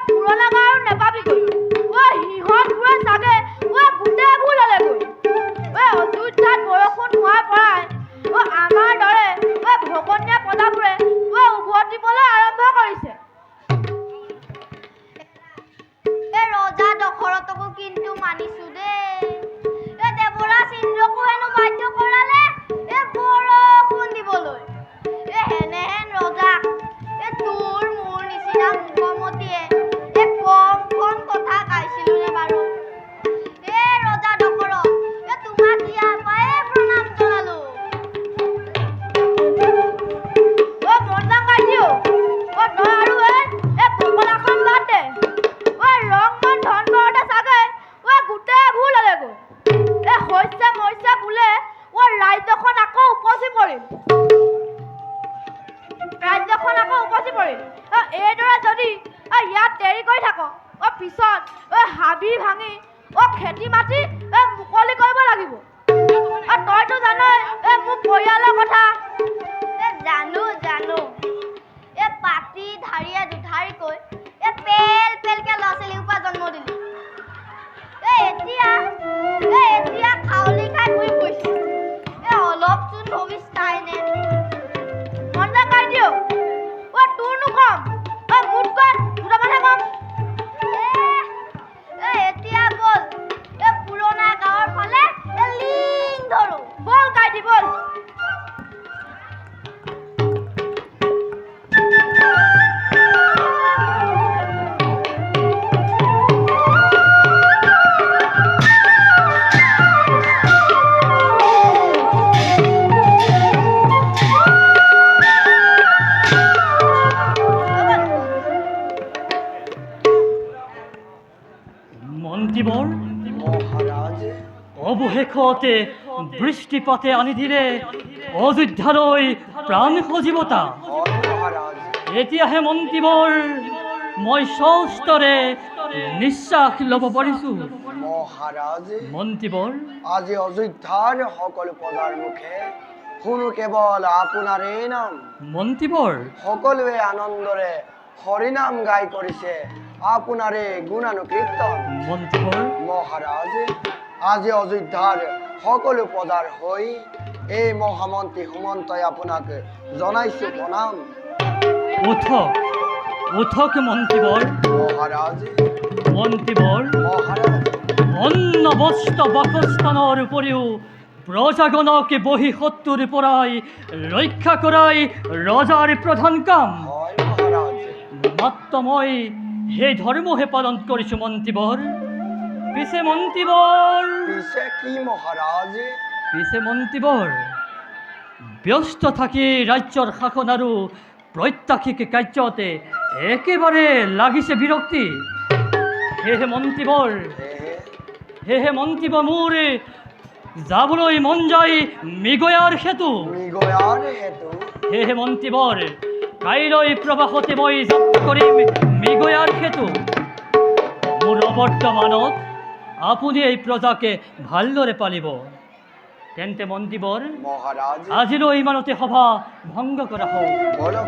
পুৰণা গাঁও নেপাবিগৈ। সিহঁতবোৰে চাগে গোটেই ভুল হলেগৈ। অযোধ্যাত বৰষুণ হোৱাৰ পৰাই আমাৰ দৰে ভগনীয়া পদাবোৰে উভতিবলৈ আৰম্ভ কৰিছে। ৰজা দশৰথকো কিন্তু মানিছো দেই। দেৱৰাজ ইন্দ্ৰকো হেনো বাধ্য কৰালে বৰষুণ দিবলৈ। হেনেহেন ৰজাক তোৰ মোৰ নিচিনা মুখমতীয়ে কম কম কথা গাইছিলো নে বাৰু? ৰজা দশৰথ তোমাক ইয়াৰ পৰাই প্ৰণাম জনালো। তই আৰু পকলাখন বাদ দে। ৰংমন ধনবৰতে চাগে গোটেই ভুল হলেগৈ। শস্য মস্য বোলে ৰাজ্যখন আকৌ উপচি পৰিল। এইদৰে যদি ইয়াত দেৰি কৰি থাক পিছত হাবি ভাঙি খেতি মাটি মুকলি কৰিব লাগিব। তইতো জানই মোৰ পৰিয়ালৰ কথা। জানো জানো পাতি ধাৰিয়ে দুধাৰিকৈ পেল পেলকে ল'ৰা ছোৱালী সোপা জন্ম দিলি। এতিয়া খাৱলি খাই ঘূৰি ফুৰিছে। অলপচোন ভৱিষ্যৎ নে মন কাই দিও। তোৰনো কম মোতকৈ দুটামানহে কম। এতিয়া বল পুৰণা গাঁৱৰ ফালে লিং ধৰো। বল কাইটি বল। মন্ত্ৰীবৰ মহাৰাজ অৱশেষতে বৃষ্টিপাতে আনি দিলে অযোধ্যালৈ প্ৰাণ সজীৱতা। মহাৰাজ এতিয়াহে মন্ত্ৰীবৰ মই সস্তৰে নিশ্বাস ল'ব পাৰিছো। মহাৰাজ মন্ত্ৰীবৰ আজি অযোধ্যাৰ সকলো প্ৰজাৰ মুখে শুনো কেৱল আপোনাৰে নাম। মন্ত্ৰীবৰ সকলোৱে আনন্দৰে হৰিনাম গাই কৰিছে আপোনাৰে গুণানুকীৰ্তন। মন্ত্ৰীবৰ মহাৰাজ আজি অযোধ্যাৰ সকলো পদাৰ হৈ এই মহামন্ত্ৰী সুমন্তই আপোনাক জনাইছো প্ৰণাম। উঠক মন্ত্ৰীবৰ। মহাৰাজ মন্ত্ৰীবৰ, মহাৰাজ অন্ন বস্ত্ৰ বাসস্থানৰ উপৰিও প্ৰজাগণক বহি শত্ৰুৰ পৰাই ৰক্ষা কৰাই ৰজাৰ প্ৰধান কাম। হয় মহাৰাজ। মাত্ৰ মই সেই ধৰ্মহে পালন কৰিছোঁ মন্ত্ৰীবৰ। পিছে মন্ত্ৰীবৰ, পিছে কি মহাৰাজ? ব্যস্ত থাকি ৰাজ্যৰ শাসন আৰু প্ৰত্যাশিক কাৰ্যতে একেবাৰে লাগিছে বিৰক্তি। সেয়েহে মন্ত্ৰীবৰ মোৰ যাবলৈ মন যায় মৃগয়াৰ সেতু। সেয়েহে মন্ত্ৰীবৰ কাইলৈ প্ৰবাসতে মই যাত্ৰা কৰিম মৃগয়াৰ সেতু। মোৰ অৱৰ্তমানত আপুনি এই প্ৰজাকে ভালদৰে পালিব। তেন্তে মন্ত্ৰীবৰ, মহাৰাজ আজিলৈ ইমানতে সভা ভংগ কৰা হওক। বলক।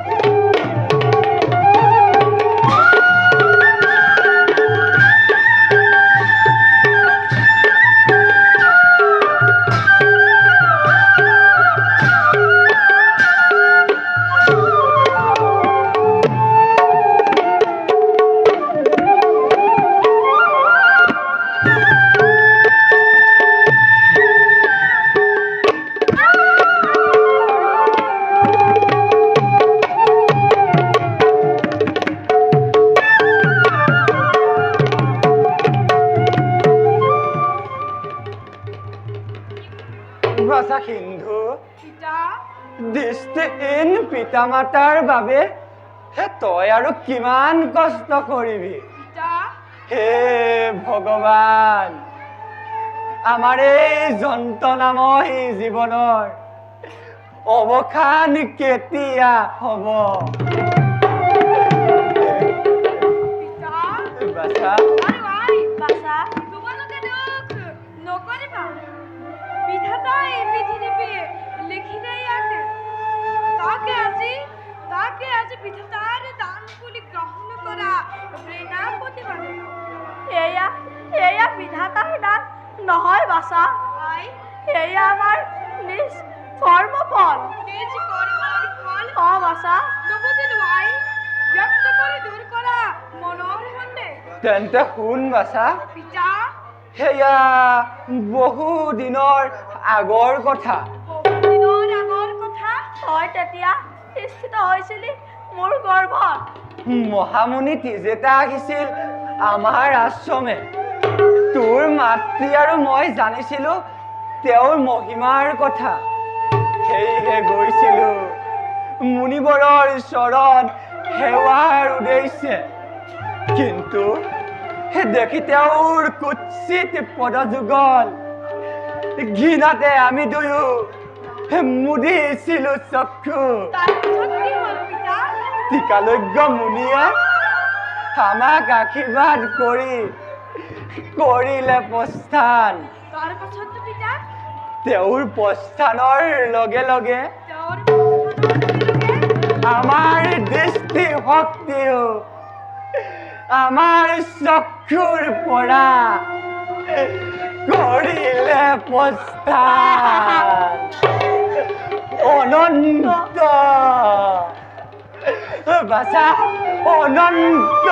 সিন্ধু পিতা দৃষ্টিহীন পিতা মাতাৰ বাবে তই আৰু কিমান কষ্ট কৰিবি। পিতা হে ভগৱান, আমাৰ এই যন্ত্ৰণাময় জীৱনৰ অৱসান কেতিয়া হ'ব? পিতা বাছা আৰু আই বাছা, তোমালোকে দুখ নকৰিবা। বিধাতাই পৃথিৱী লিখিলে ইয়াতে তাকে আজি বিধাতাৰ দান বুলি গ্ৰহণ কৰা বৃণা প্ৰতিবাদে। এয়া বিধাতাৰ দান নহয় বাছা, এয়া আমাৰ নিজ কৰ্মফল। নিজ কৰ্মৰ ফল? বাছা নুবুজিলো আই, ব্যক্ত কৰি দূৰ কৰা মনৰ সন্দেহ। তেন্তে শুন বাছা, পিতা সেয়া বহু দিনৰ আগৰ কথা। তই তেতিয়া স্থিত হৈছিলি মোৰ গৰ্ভত। মহামুনি তিজেতা আহিছিল আমাৰ আশ্ৰমে। তোৰ মাতৃ আৰু মই জানিছিলো তেওঁৰ মহিমাৰ কথা। সেয়েহে গৈছিলো মুনিবৰৰ চৰণ সেৱাৰ উদ্দেশ্যে। কিন্তু দেখি তেওঁৰ কুৎসিত পদযুগল ঘৃণাতে আমি দুয়ো মুদিছিলো চক্ষু। টিকালজ্ঞ মুনিয়ে আমাক আশীৰ্বাদ কৰিলে প্ৰস্থান। তেওঁৰ প্ৰস্থানৰ লগে লগে আমাৰ দৃষ্টি শক্তিও আমাৰ চক্ষুৰ পৰা কৰিলে প্ৰস্থান। অনন্ত বাছা, অনন্ত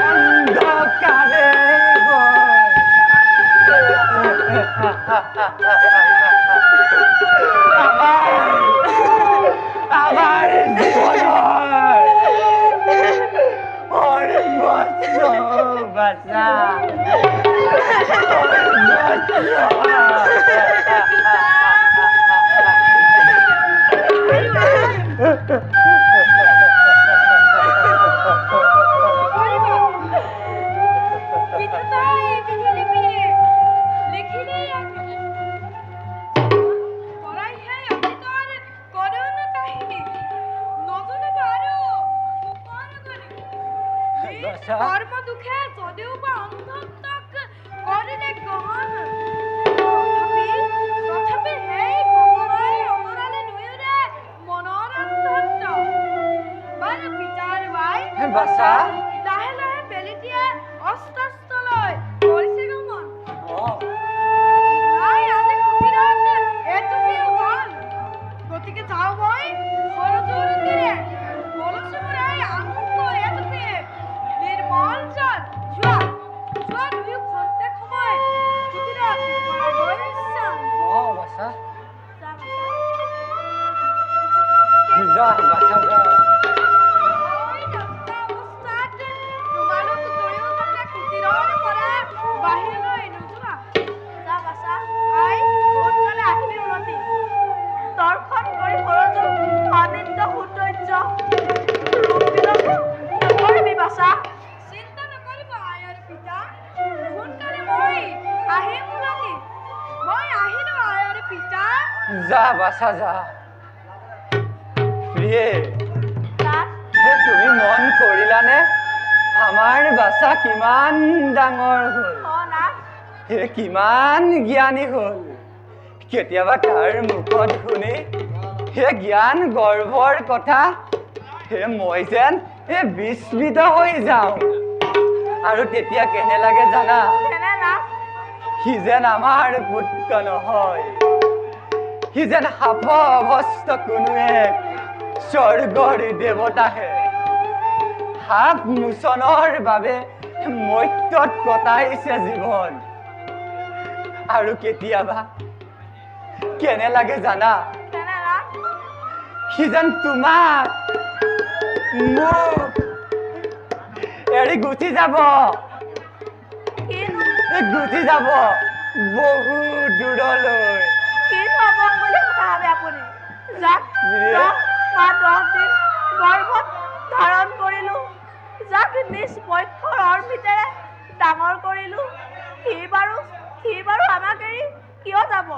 অন্ধকাৰে আমাৰ জীৱনৰ সৰ্বস্ব বাছা। কৰ্ম দুঃখে যদিও বা অন্তক কৰিলে গ্ৰহণ, তথাপি সেই ভগৱান অন্তৰালে দুয়োৰে মনৰ অন্তত বাৰু পিতাৰ বাই বাছা লাহে লাহে বেলিটিয়ে অস্তস্থলৈ কৰিছে গমন। যা বাছা যা। প্ৰিয়ে, নাথ তুমি মন কৰিলানে আমাৰ বাছা কিমান ডাঙৰ হ'ল, নাথ কিমান জ্ঞানী হ'ল। কেতিয়াবা তাৰ মুখত শুনি জ্ঞান গৰ্ভৰ কথা মই যেন বিস্মিত হৈ যাওঁ। আৰু তেতিয়া কেনে লাগে জানা, কেনে নাথ সি যেন আমাৰ পুত্ৰ নহয়, সি যেন সাপ অৱস্থ কোনো এক স্বৰ্গৰ দেৱতাহে। সাপ মোচনৰ বাবে মৰ্ত্যত কটাইছে জীৱন। আৰু কেতিয়াবা কেনে লাগে জানা, কেনে নাথ সি যেন তোমাক মোক এৰি গুচি যাব, কিনো গুচি যাব বহু দূৰলৈ। কি হ'ব বুলি কথা ভাবে আপুনি? যাক মই 10 দিন গৰ্ভত ধাৰণ কৰিলো, যাক নিজ বক্ষৰ অৰ্পিতেৰে ডাঙৰ কৰিলো, সি বাৰু আমাক এৰি কিয় যাব?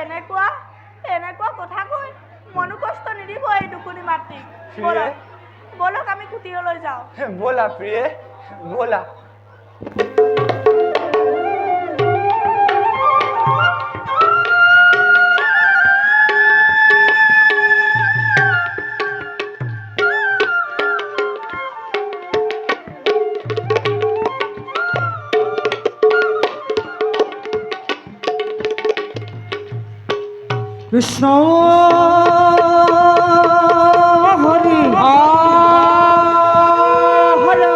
এনেকুৱা কথা কৈ মনো কষ্ট নিদিব এই দুকুনি মাতৃক। বলক আমি কুটীৰলৈ যাওঁ। ব'লা প্ৰিয়ে, ব'লা। কৃষ্ণ হৰি হৰে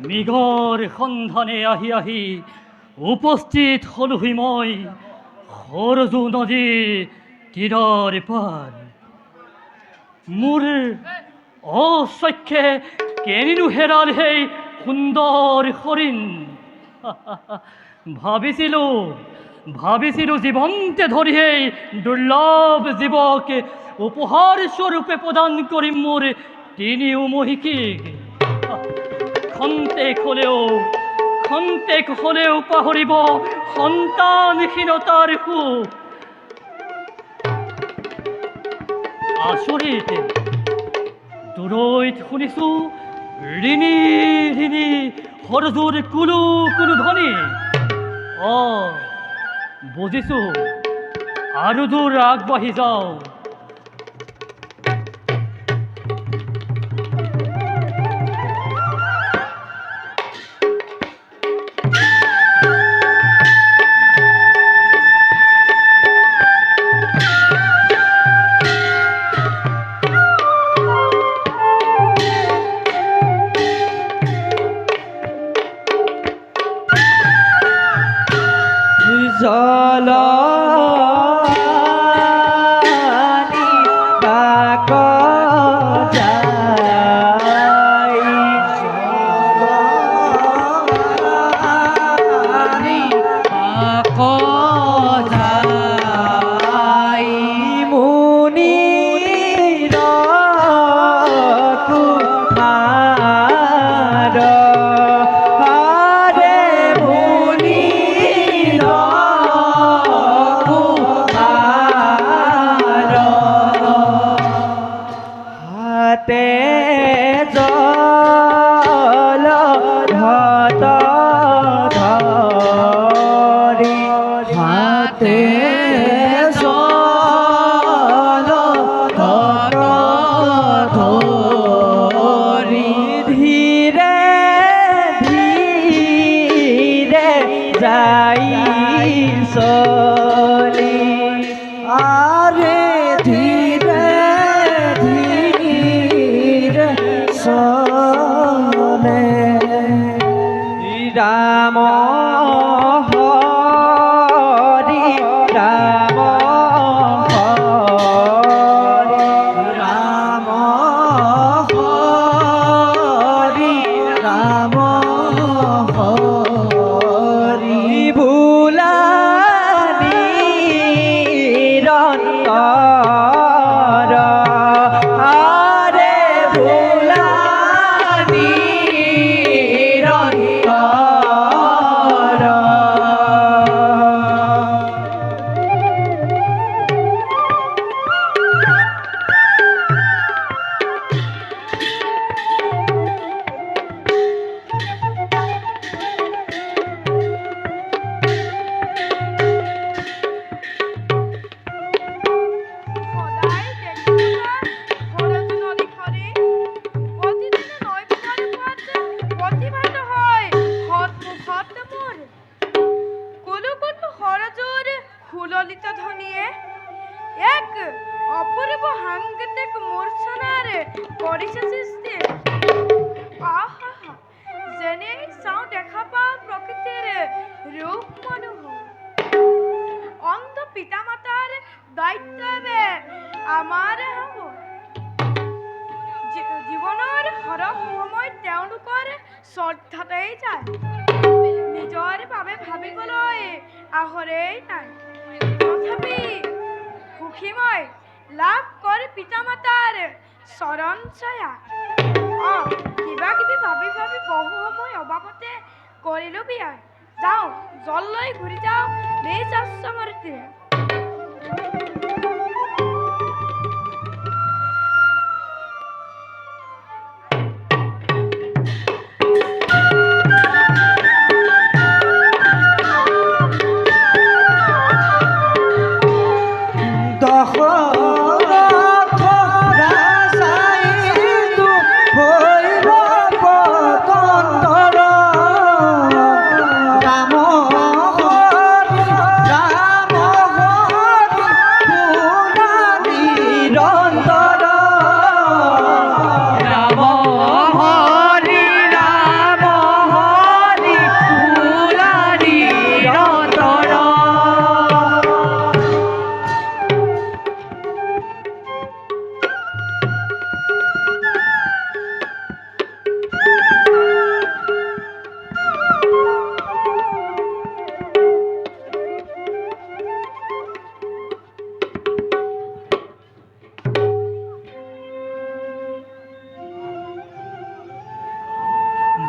মৃগৰ সন্ধানে আহি আহি উপস্থিত হলোহি মই সৰজু নদীৰ তীৰৰ পাৰ। মোৰ অচক্ষে কেনিনো হেৰাল সেই সুন্দৰ হৰিণ। ভাবিছিলো জীৱন্তে ধৰি সেই দুৰ্লভ জীৱক উপহাৰ স্বৰূপে প্ৰদান কৰিম মোৰ তিনিও মহিষীক। খন্তেক হলেও পাহৰিব সন্তানহীনতাৰ সুখ। আচৰিত, দূৰৈত শুনিছো ঋণী ঋণী সৰজুৰ কুলু কুলু ধ্বনি। বুজিছো, আৰু দূৰ আগবাঢ়ি যাওঁ। জল হাতে জল ধত ধরি হাতে জল ধত ধরি ধীরে ধীরে যাই চলি আরে ধীরে ধীরে চলে রাম হরি রাম হরি রাম হরি রাম হরি ভুলানি রন্তর আরে ভুলানি রন্তর সদায় দেখোনা খরচ নদী খরে প্রতিদিনে নয় পরে পাতে প্রতিভাত হয় হত মোর কুলু কুলু হরজোর খুললিত ধ্বনিয়ে এক অপূর্ব হাঙ্গতেক মূর্ছনার করিছে সৃষ্টি আহা যেনে চাও দেখা পাও প্রকৃতির রূপ মনোহর অন্ধ পিতামাতাৰ দায়িত্ববে আমাৰ হ'ব জীৱনৰ সৰহ সময় তেওঁলোকৰ শ্ৰদ্ধাতেই যায় নিজৰ বাবে ভাবিবলৈ আহৰেই নাই তথাপি সুখীময় লাভ কৰে পিতামাতাৰ চৰণ ছায়া কিবা কিবি ভাবি ভাবি বহু সময় অভাৱতে কৰিলো বিয়া যাওঁ জল লৈ ঘূৰি যাওঁ নিজ আশ্ৰমতে দশরথ রাজাই হইল পতন্দর রাম হরি রাম হরি পুরাণী নিরন্তর রাম হরি রাম হরি পুরা নিরন্তর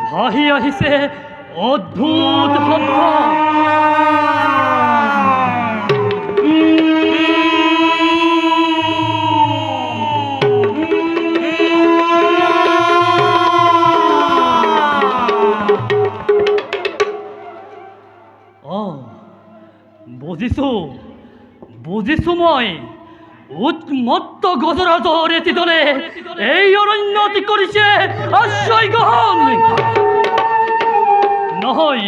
ভাহি আহিছে অদ্ভুত শব্দ বুজিছো বুজিছো মই উন্মত্ত গজৰাজৰ এটি দলে এই অৰণ্যটি কৰিছে আশ্ৰয় গ্ৰহণ নহয়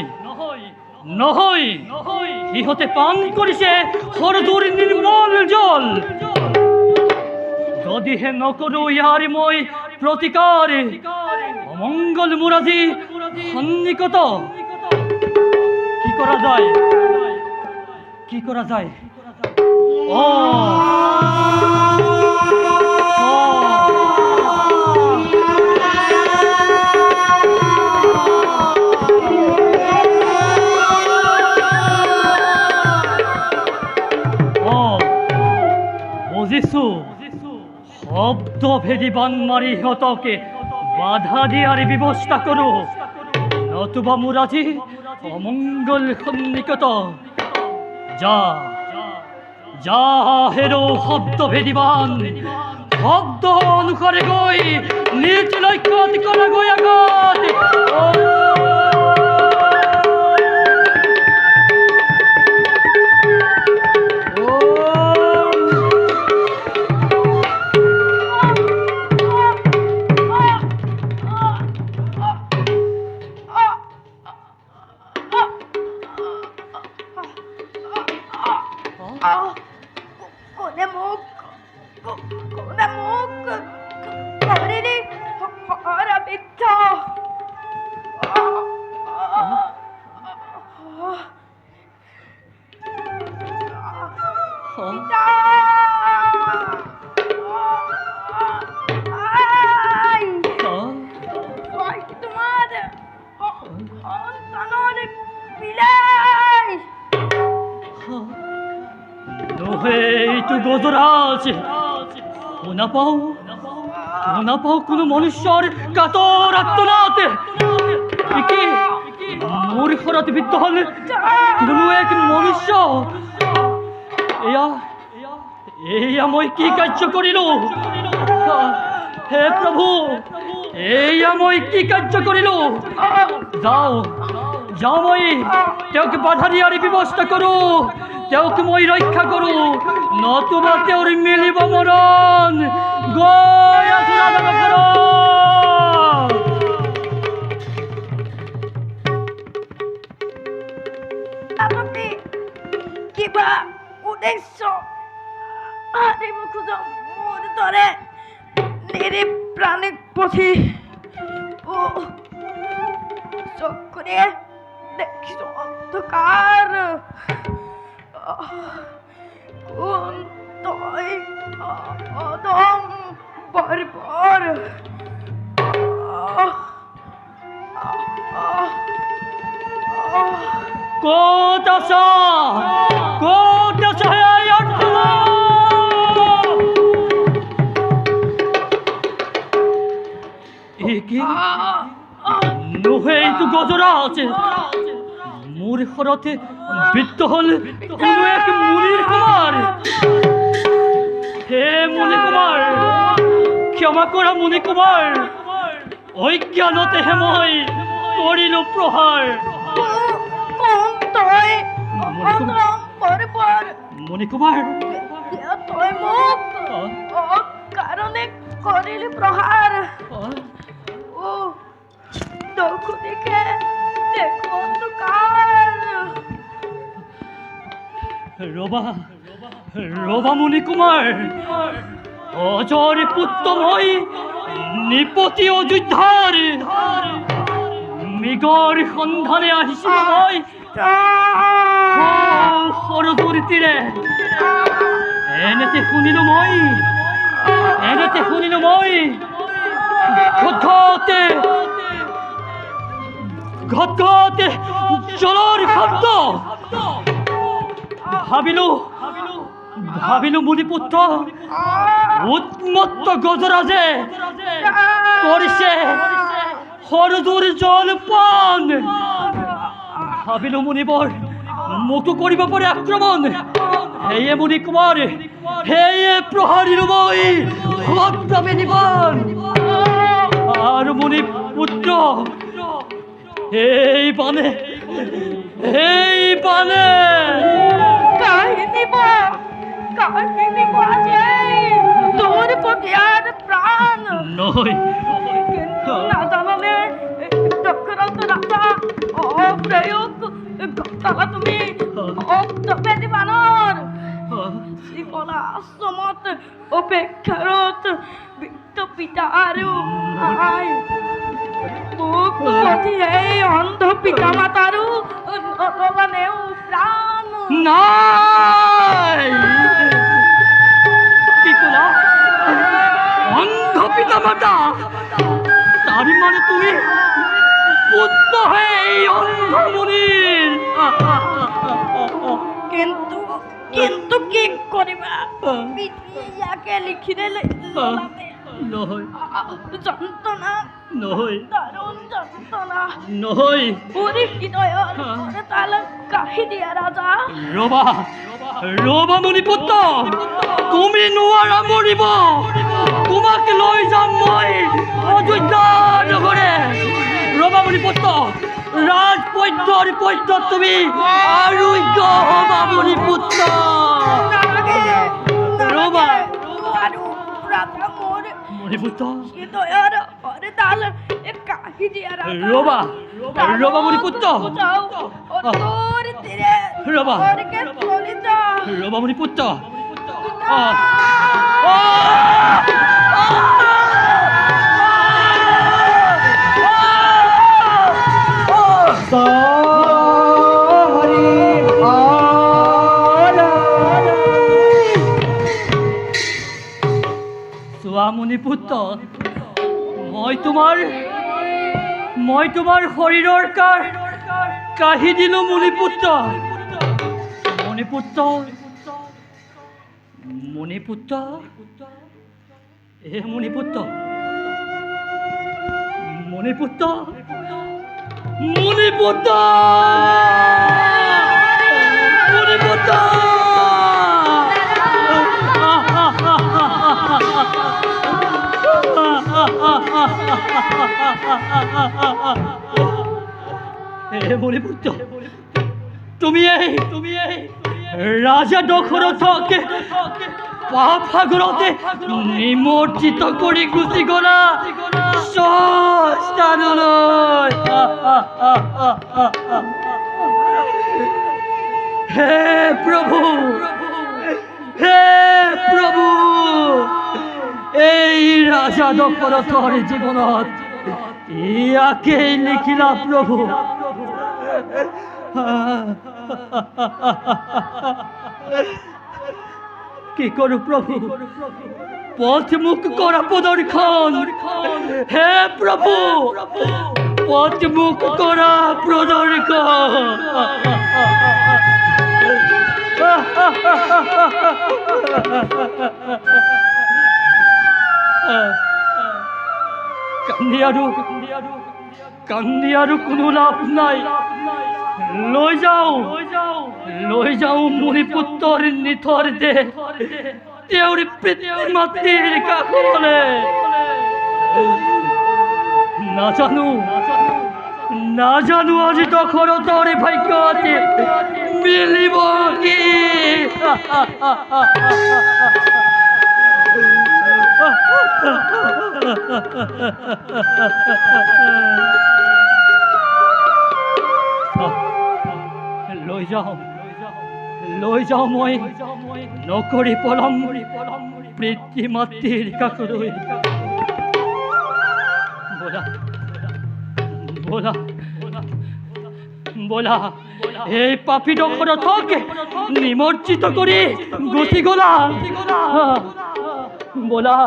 নহয় সিহঁতে পান কৰিছে সৰজুৰ নিৰ্মল জল যদিহে নকৰো ইয়াৰ মই প্ৰতিকাৰ অমংগল মোৰ আজি সন্নিকট কি কৰা যায় কি কৰা যায় বুজিছো শব্দ ভেদি বান মাৰি সিহঁতকে বাধা দিয়াৰ ব্যৱস্থা কৰো নতুবা মোৰ আজি অমংগল সন্নিকট যা যা হেৰো শব্দ ভেদিবান শব্দ অনুসাৰে গৈ নিজ লক্ষ্য অতিক্ৰম গৈ আগত কোনে মোক কৰিলি হৰবিদ্ধ তোমাৰ সন্তানৰ বিলাই এইটো গজৰাজ শুনা পাওঁ কোনো মনুষ্যৰ কাতৰ আত্মনাদ কি মোৰ ঘৰত বিদ্ধ হ'ল কোনো এক মনুষ্য এয়া মই কি কাৰ্য কৰিলোঁ হে প্ৰভু এয়া মই কি কাৰ্য কৰিলোঁ যাওঁ মই তেওঁক বাধা দিয়াৰ ব্যৱস্থা কৰোঁ তেওঁক মই ৰক্ষা কৰোঁ নতুবা তেওঁৰ মিলিব মৰণ গৈ আপনি কিবা উদ্দেশ্য আনিব খোজ মোৰ দৰে নিৰীপ্ৰাণিক পথি চকুৰে দেখিছো অন্ধকাৰ কোন তই অদম বৰ্বৰ ক'ত আছা হে অৰ্জুন এইটো গজৰাজ মোৰ ঘৰতে বিদ্ধ হ'ল কোনো এক মুনিৰ কুমাৰ হে মুনি কুমাৰ ক্ষমা কৰা মুনি কুমাৰ অজ্ঞানতেহে মই কৰিলোঁ প্ৰহাৰ কোন তই অদম বৰ্বৰ মুনি কুমাৰ তই মোক অকাৰণে কৰিলি প্ৰহাৰ দেখে দেখো অন্ধকাৰ ৰবা মুনি কুমাৰ অজৰ পুত্ৰ মই নিপতি অযোধ্যাৰ মৃগৰ সন্ধানে আহিছিলোঁ মই সৰজুৰ তীৰে এনেতে শুনিলোঁ মই ঘটঘটে জলৰ শব্দ ভাবিলোঁ মুনিপুত্ৰ উন্মত্ত গজৰাজে কৰিছে সৰজুৰ জলপান ভাবিলোঁ মুনিবৰ মোকো কৰিব পাৰে আক্ৰমণ সেয়ে মুনি কুমাৰ সেয়ে প্ৰহাৰিলোঁ মই ভক্তমে নিবান আৰু মুনি পুত্ৰ এই বানে কাহিনী আছে তোর প্রতি আর প্রাণ নয় কিন্তু না জানালে চক্রান্ত রাজা অপ্রয়োগ তারা তুমি অপ্তপেদি বানর জীবনা আশ্রমত অপেক্ষারত বৃত্ত পিতা আৰু আই মোক প্রতি এই অন্ধ পিতা মাতারু নলানেও প্রাণ নাই কি কলা অন্ধ পিতা মাতা তার মানে তুমি পুত্র হয়ে এই অন্ধ মুনির কিন্তু কি করিবা পিঠি ইয়াকে লিখিলে ললাতে নহয় যন্ত্রণা নহয় দারুণ যন্ত্রণা নহয় ওরে হৃদয়ের ওরে তালা কাহি দিয়া ৰাজা ৰবা ৰবা মুনিপুত্ৰ তুমি নোৱাৰা মৰিব তোমাক লৈ যাম মই অযোধ্যা নগৰে ৰবা মুনিপুত্ৰ ৰাজপত্যৰ পত্য তুমি আৰোগ্য হবা মুনিপুত্ৰ ৰবা আৰু ৰাজা মোৰ মুনিপুত্ৰ হৃদয়েৰ ওৰে তালা কাহি দিয়া ৰাজা ৰবা ৰবা মুনিপুত্ৰ যাও ওৰে তীৰে ৰবা ওৰকে চলে যা ৰবা মুনিপুত্ৰ চোৱা মুনিপুত্ৰ মই তোমাৰ শৰীৰৰ কাঢ়ি দিলো মুনিপুত্ৰ মুনিপুত্ৰ মুনিপুত্ৰ হে মুনিপুত্ৰ মুনিপুত্ৰ মুনিপুত্ৰ মুনিপুত্ৰ হে মুনিপুত্ৰ তুমি ৰাজা দশৰথক পাপ সাগৰতে নিমজ্জিত কৰি গুচি গলা স্থানলৈ হে প্ৰভু এই ৰাজা দশৰথৰ জীৱনত ইয়াকেই লিখিলা প্ৰভু কি কৰো প্ৰভু পথ মুখ কৰা প্ৰদৰ্শন হে প্ৰভু পথ মুখ কৰা কান্দি আৰু কোনো লাভ নাই লৈ যাওঁ মুনিপুত্ৰৰ নিথৰ দেহ তেওঁৰ পিতৃ মাতৃৰ কাষলৈ নাজানো আজি দশৰথৰ ভাগ্যত মিলিব কি লৈ যাওঁ মই নকৰি পলম পিতৃ মাতৃৰ কাষলৈ বলা এই পাপী দশৰথক নিমজ্জিত কৰি গুচি গলা বলা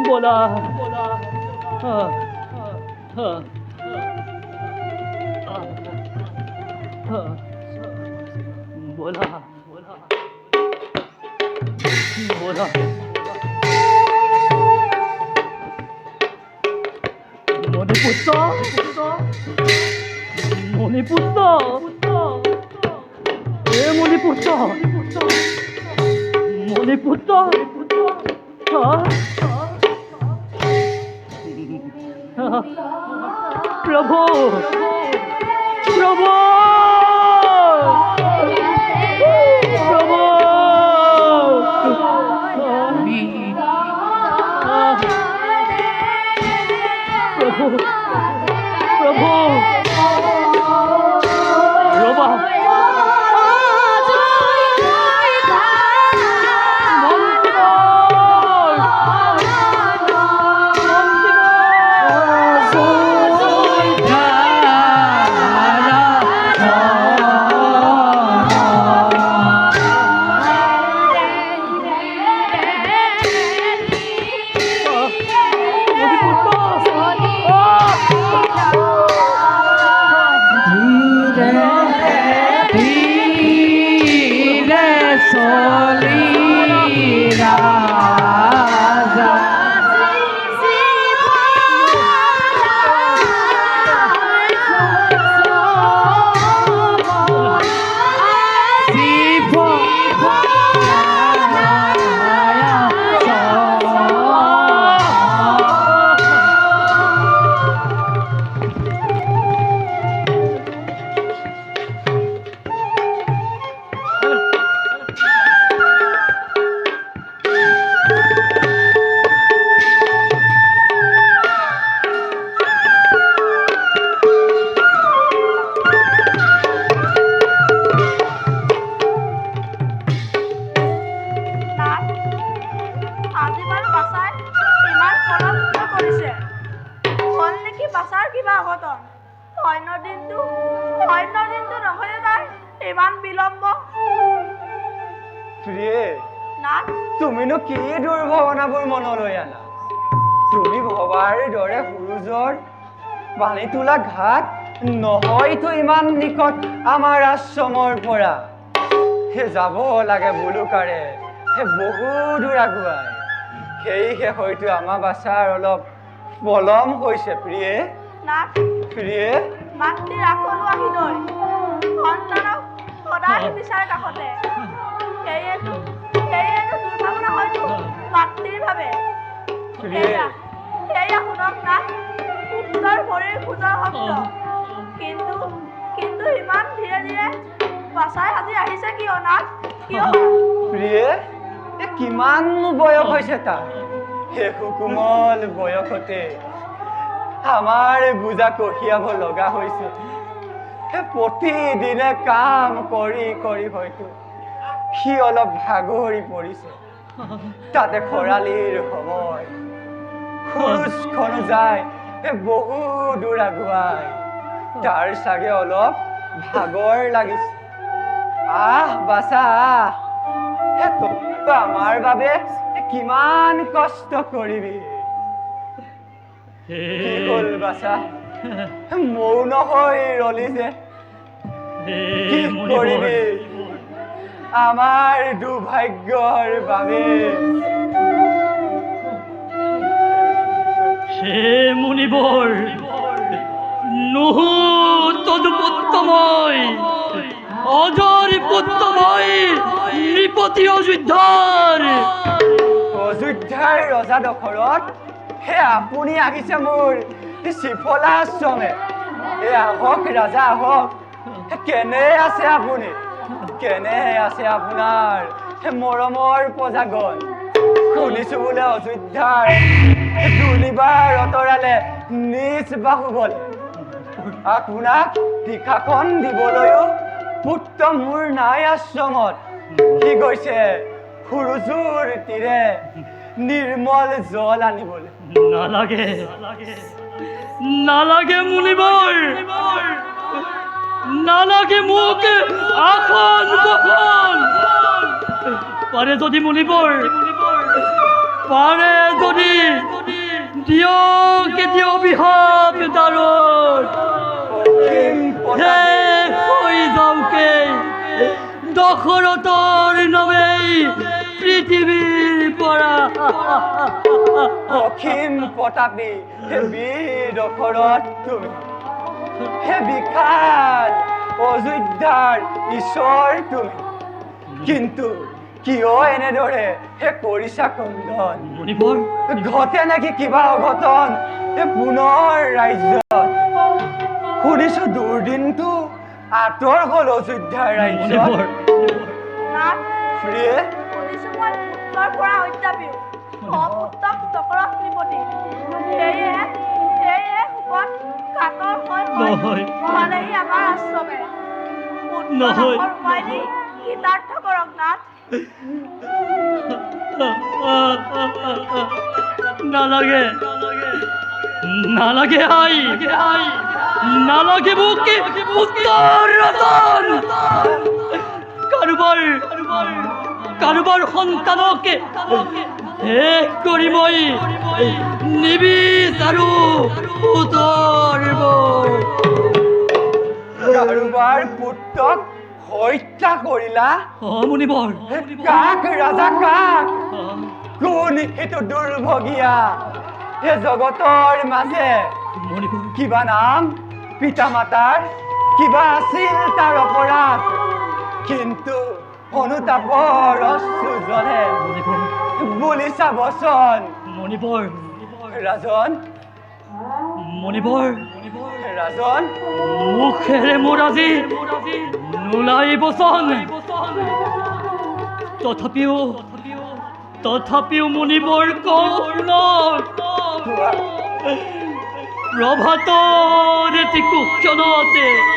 বলা মণিপুত্ৰ প্ৰভু ৰবা চলি ৰাজা বাছাৰ কিবা অঘটন অন্য দিনটো নহলে তাই ইমান বিলম্ব প্ৰিয়ে নাথ তুমিনো কি দুৰ্ভাৱনাবোৰ মনলৈ আনা তুমি ভবাৰ দৰে সুৰুজৰ বান্ধি তোলা ঘাট নহয়তো ইমান নিকট আমাৰ আশ্ৰমৰ পৰা হে যাব লাগে বুলুকাৰে হে বহু দূৰ আগুৱাই সেয়েহে হয়তো আমাৰ বাছাৰ অলপ পলম হৈছে প্ৰিয়ে নাথ প্ৰিয়ে মাতৃৰ আকলো আহিলৈ সন্তানক সদায় বিচাৰ কাষতে সেয়েতো দুৰ্ভাৱনা হয়তো মাতৃৰ ভাৱে প্ৰিয়ে সেয়া শুনক নাথ পুত্ৰৰ ভৰিৰ খোজৰ শব্দ কিন্তু ইমান ধীৰে ধীৰে বাছাই আজি আহিছে কিয় নাথ কিয় প্ৰিয়ে কিমান বয়স হৈছে তাৰ সেই সুকোমল বয়সতে আমাৰ বুজা কঢ়িয়াব লগা হৈছে প্ৰতিদিনে কাম কৰি কৰি হয়তো সি অলপ ভাগৰি পৰিছে তাতে খৰালিৰ সময় খোজখনো যায় বহু দূৰ আগুৱাই তাৰ চাগে অলপ ভাগৰ লাগিছে বাছা তই আমাৰ বাবে কিমান কষ্ট কৰিবি কি হ'ল বাছা মৌন হৈ ৰলি যে কি কৰিবি আমাৰ দুৰ্ভাগ্যৰ বাবে হে মুনিবৰ নুহু তদুপুত্তময় অজৰ পুত্ৰময় নৃপতি অযোধ্যাৰ ৰজা দশৰথ হে আপুনি আহিছে মোৰ শ্ৰীফলা আশ্ৰমে আহক ৰাজা আহক কেনে আছে আপুনি কেনে আছে আপোনাৰ মৰমৰ প্ৰজাগণ শুনিছো বোলে অযোধ্যাৰ দুলিবাৰ অতৰালে নিজ বাহুবলে আপোনাক তীখাখন দিবলৈও পুত্ৰ মোৰ নাই আশ্ৰমত সি গৈছে সুৰুজুৰ তীৰে নিৰ্মল জল আনিবলৈ নালাগে মুনিবৰ নালাগে মোক আসন বসন পাৰে যদি মুনিবৰ পাৰে যদি দিয়ক অভিশাপ দাৰত হৈ যাওকে দশৰথৰ নামেই পৃথিৱীৰ পৰা অসীম প্ৰতাপী হে বীৰ দশৰথ তুমি হে বিখ্যাত অযোধ্যাৰ ঈশ্বৰ তুমি কিন্তু কিয় এনেদৰে হে কৰিছা ক্ৰন্দন ঘটে নেকি কিবা অঘটন হে পুনৰ ৰাজ্যত শুনিছো দুৰ্দিনটো আঁতৰ হ'ল অযোধ্যাৰ ৰাজ্যত নাথ প্ৰিয়ে শুনিছো মই পুত্ৰৰ পৰা অত্যাপিও অপুত্ৰক দশৰথ নৃপতি সেয়ে সুকত কাতৰ হৈ পালেহি আমাৰ আশ্ৰমে পুত্ৰৰ উপায় দি কৃতাৰ্থ কৰক নাথ নালাগে নালাগে আই নালাগে বুকে উত্তৰ ৰতন কাৰোবাৰ সন্তানকে শেষ কৰি মই নিবিচাৰো কাৰোবাৰ পুত্ৰক হত্যা কৰিলা মুনিবৰ কাক ৰাজা কাক কোন সেইটো দুৰ্ভগীয়া হে জগতৰ মাজে কিবা নাম পিতা মাতাৰ কিবা আছিল তাৰ অপৰাধ কিন্তু অনুতাপৰ অশ্ৰু জ্বলে বুলি চাবচোন ৰাজন ৰাজন মুখেৰে মোৰ আজি নোলাই বচন তথাপিও মুনিবৰ কৰ্ণ প্ৰভাতৰ এটি কুক্ষণতে